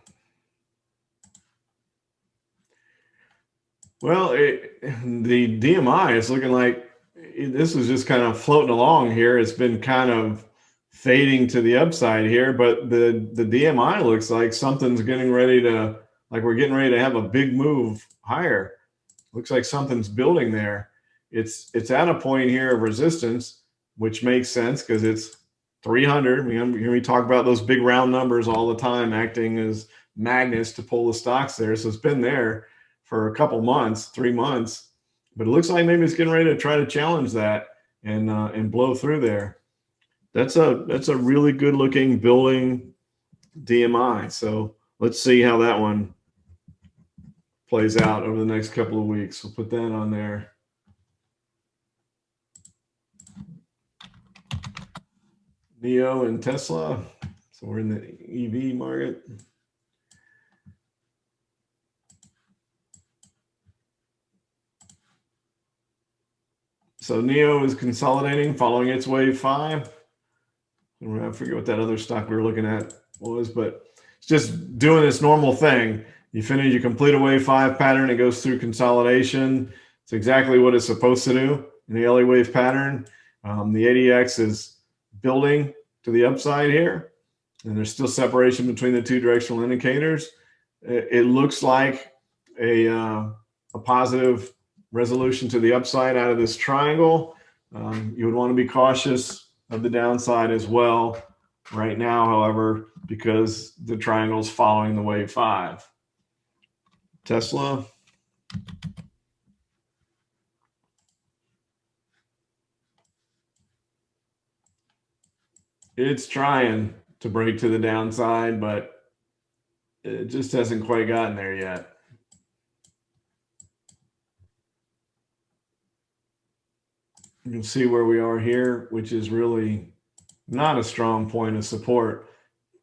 Well, the DMI is looking like this is just kind of floating along here. It's been kind of fading to the upside here, but the DMI looks like something's getting ready to, like we're getting ready to have a big move higher. Looks like something's building there. It's at a point here of resistance, which makes sense because it's 300. We talk about those big round numbers all the time, acting as magnets to pull the stocks there. So it's been there for a couple months, 3 months, but it looks like maybe it's getting ready to try to challenge that and blow through there. That's a really good looking building DMI. So let's see how that one plays out over the next couple of weeks. We'll put that on there. NIO and Tesla. So we're in the EV market. So NIO is consolidating following its wave 5. I forget what that other stock we were looking at was, but it's just doing this normal thing. You complete a wave 5 pattern, it goes through consolidation. It's exactly what it's supposed to do in the Elliott wave pattern. The ADX is building to the upside here, and there's still separation between the two directional indicators. It looks like a positive resolution to the upside out of this triangle. You would want to be cautious of the downside as well right now, however, because the triangle's following the wave 5. Tesla. It's trying to break to the downside, but it just hasn't quite gotten there yet. You can see where we are here, which is really not a strong point of support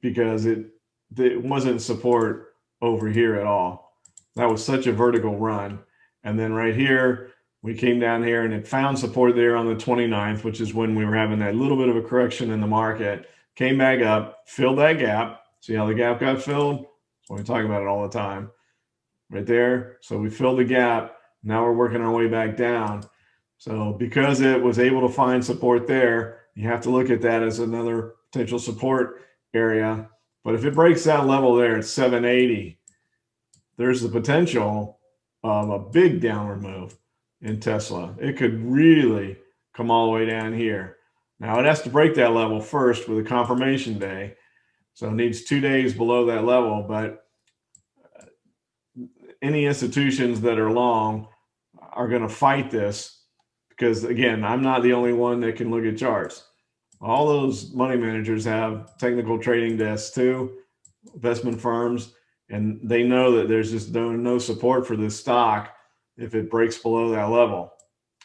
because it wasn't support over here at all. That was such a vertical run. And then right here, we came down here and it found support there on the 29th, which is when we were having that little bit of a correction in the market. Came back up, filled that gap. See how the gap got filled? So we talk about it all the time. Right there. So we filled the gap. Now we're working our way back down. So because it was able to find support there, you have to look at that as another potential support area. But if it breaks that level there at 780, there's the potential of a big downward move in Tesla. It could really come all the way down here. Now it has to break that level first with a confirmation day. So it needs 2 days below that level. But any institutions that are long are going to fight this. Because again, I'm not the only one that can look at charts. All those money managers have technical trading desks too, investment firms, and they know that there's just no support for this stock if it breaks below that level.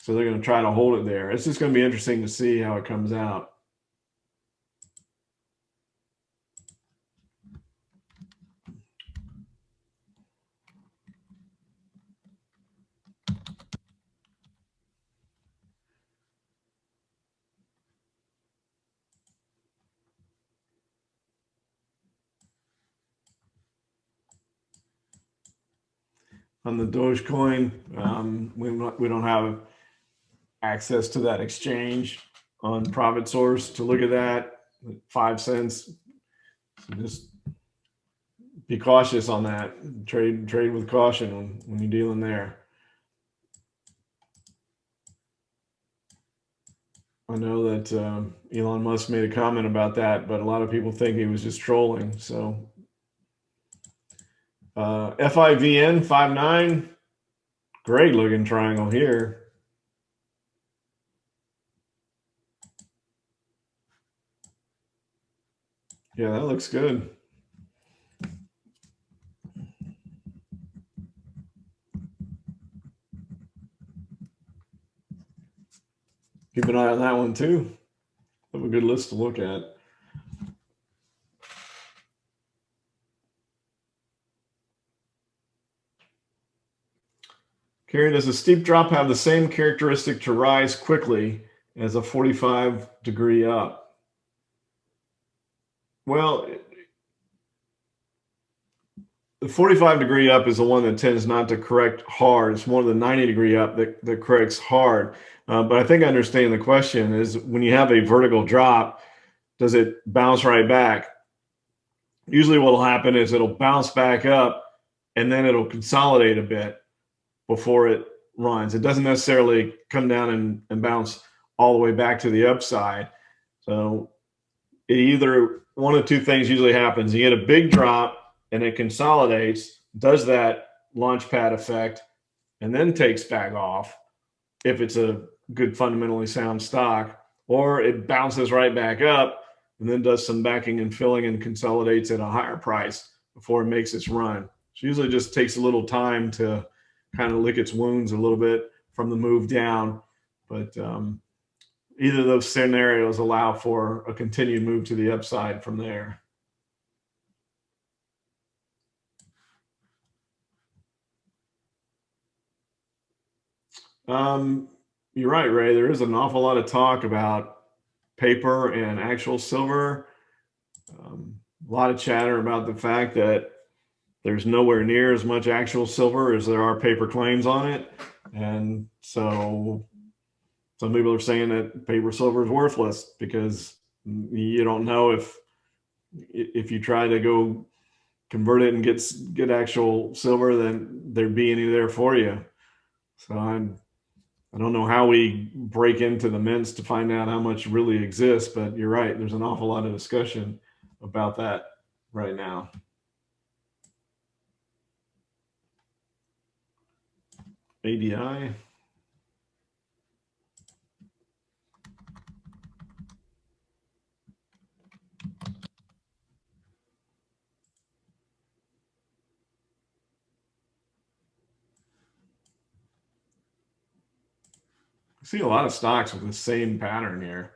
So they're going to try to hold it there. It's just going to be interesting to see how it comes out. On the Dogecoin, we don't have access to that exchange on ProfitSource to look at that. 5 cents. So just be cautious on that. Trade with caution when you're dealing there. I know that Elon Musk made a comment about that, but a lot of people think he was just trolling. So FIVN 59, great looking triangle here. Yeah, that looks good. Keep an eye on that one too. Have a good list to look at. Carrie, does a steep drop have the same characteristic to rise quickly as a 45-degree up? Well, the 45-degree up is the one that tends not to correct hard. It's more of the 90-degree up that corrects hard. But I think I understand the question is, when you have a vertical drop, does it bounce right back? Usually what will happen is it'll bounce back up and then it'll consolidate a bit before it runs. It doesn't necessarily come down and bounce all the way back to the upside. So it either, one of two things usually happens. You get a big drop and it consolidates, does that launch pad effect, and then takes back off if it's a good fundamentally sound stock, or it bounces right back up and then does some backing and filling and consolidates at a higher price before it makes its run. So usually just takes a little time to kind of lick its wounds a little bit from the move down. But either of those scenarios allow for a continued move to the upside from there. You're right, Ray. There is an awful lot of talk about paper and actual silver. A lot of chatter about the fact that there's nowhere near as much actual silver as there are paper claims on it. And so some people are saying that paper silver is worthless because you don't know if you try to go convert it and get actual silver, then there'd be any there for you. So I don't know how we break into the mints to find out how much really exists, but you're right. There's an awful lot of discussion about that right now. ADI. I see a lot of stocks with the same pattern here,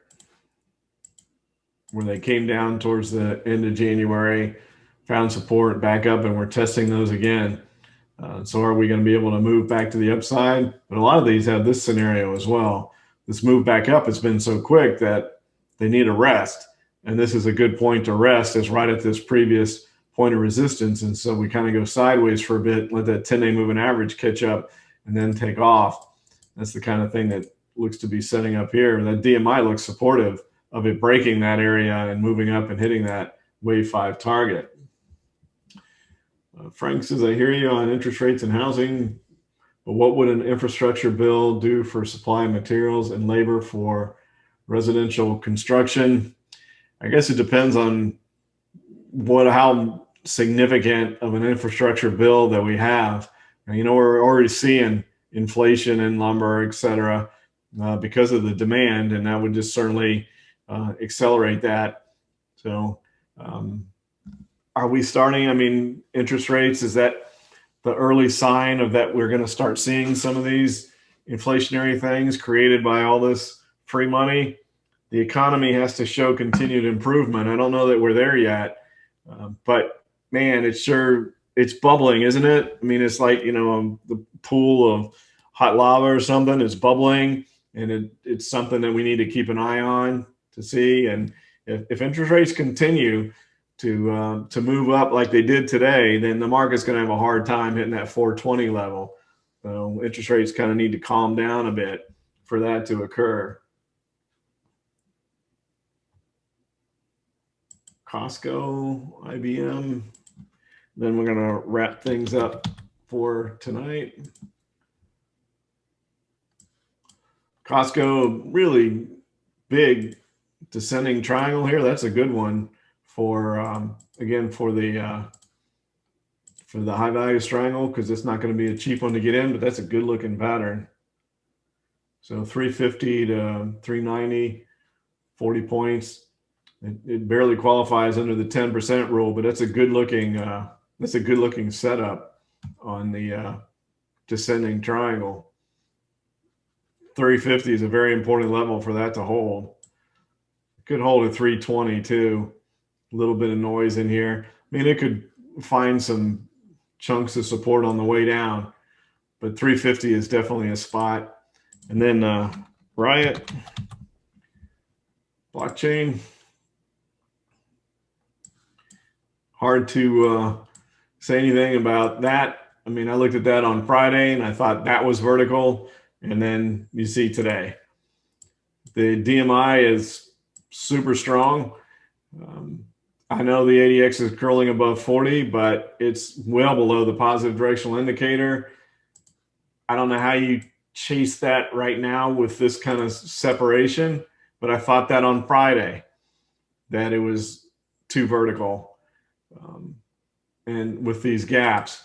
where they came down towards the end of January, found support back up, and we're testing those again. So are we going to be able to move back to the upside? But a lot of these have this scenario as well. This move back up has been so quick that they need a rest. And this is a good point to rest, is right at this previous point of resistance. And so we kind of go sideways for a bit, let that 10-day moving average catch up, and then take off. That's the kind of thing that looks to be setting up here. That DMI looks supportive of it breaking that area and moving up and hitting that wave 5 target. Frank says, I hear you on interest rates and housing, but what would an infrastructure bill do for supply materials and labor for residential construction? I guess it depends on how significant of an infrastructure bill that we have. You know, we're already seeing inflation in lumber, et cetera, because of the demand, and that would just certainly accelerate that. So are we starting, I mean, interest rates, is that the early sign of that we're going to start seeing some of these inflationary things created by all this free money? The economy has to show continued improvement. I don't know that we're there yet, but man, it's bubbling, isn't it? I mean, it's like, you know, the pool of hot lava or something is bubbling, and it's something that we need to keep an eye on to see. And if interest rates continue to move up like they did today, then the market's going to have a hard time hitting that 420 level. So interest rates kind of need to calm down a bit for that to occur. Costco, IBM. Then we're going to wrap things up for tonight. Costco, really big descending triangle here. That's a good one for again for the high value triangle, because it's not going to be a cheap one to get in, but that's a good looking pattern. So 350 to 390, 40 points. It barely qualifies under the 10% rule, but that's a good looking setup on the descending triangle. 350 is a very important level for that to hold. Could hold at 320 too. A little bit of noise in here. I mean, it could find some chunks of support on the way down, but 350 is definitely a spot. And then Riot blockchain. Hard to say anything about that. I mean, I looked at that on Friday and I thought that was vertical. And then you see today, the DMI is super strong. I know the ADX is curling above 40, but it's well below the positive directional indicator. I don't know how you chase that right now with this kind of separation, but I thought that on Friday, that it was too vertical. And with these gaps,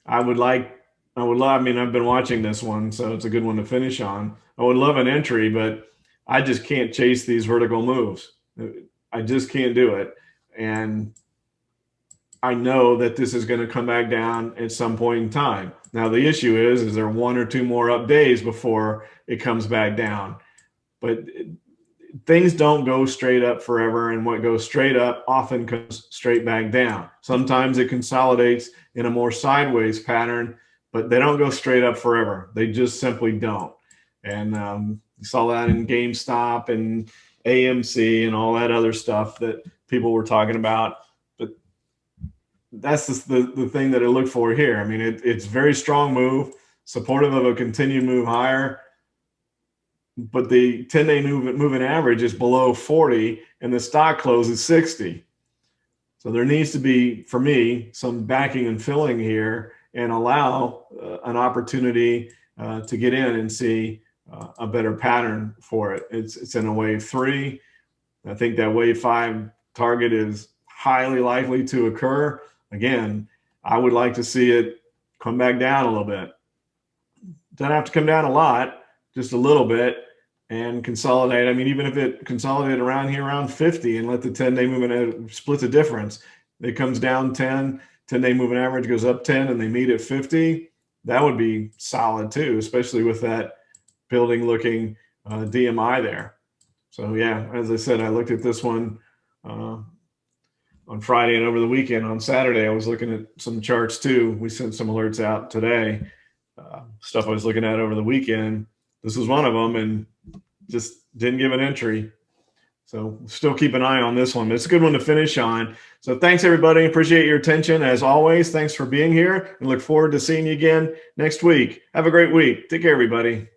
I would love, I mean, I've been watching this one, so it's a good one to finish on. I would love an entry, but I just can't chase these vertical moves. I just can't do it. And I know that this is going to come back down at some point in time. Now, the issue is there one or two more up days before it comes back down? But things don't go straight up forever, and what goes straight up often comes straight back down. Sometimes it consolidates in a more sideways pattern, but they don't go straight up forever. They just simply don't. And you saw that in GameStop and AMC and all that other stuff that people were talking about. But that's just the thing that I look for here. I mean, it's very strong move, supportive of a continued move higher. But the 10-day moving average is below 40 and the stock close is 60. So there needs to be, for me, some backing and filling here and allow an opportunity to get in and see a better pattern for it. It's in a wave 3. I think that wave 5 target is highly likely to occur. Again, I would like to see it come back down a little bit. Doesn't have to come down a lot, just a little bit, and consolidate. I mean, even if it consolidated around here, around 50, and let the 10-day moving split the difference, it comes down 10, 10-day moving average goes up 10, and they meet at 50, that would be solid too, especially with that building looking DMI there. So yeah, as I said, I looked at this one on Friday and over the weekend. On Saturday, I was looking at some charts too. We sent some alerts out today, stuff I was looking at over the weekend. This was one of them, and just didn't give an entry. So still keep an eye on this one. It's a good one to finish on. So thanks, everybody. Appreciate your attention. As always, thanks for being here, and look forward to seeing you again next week. Have a great week. Take care, everybody.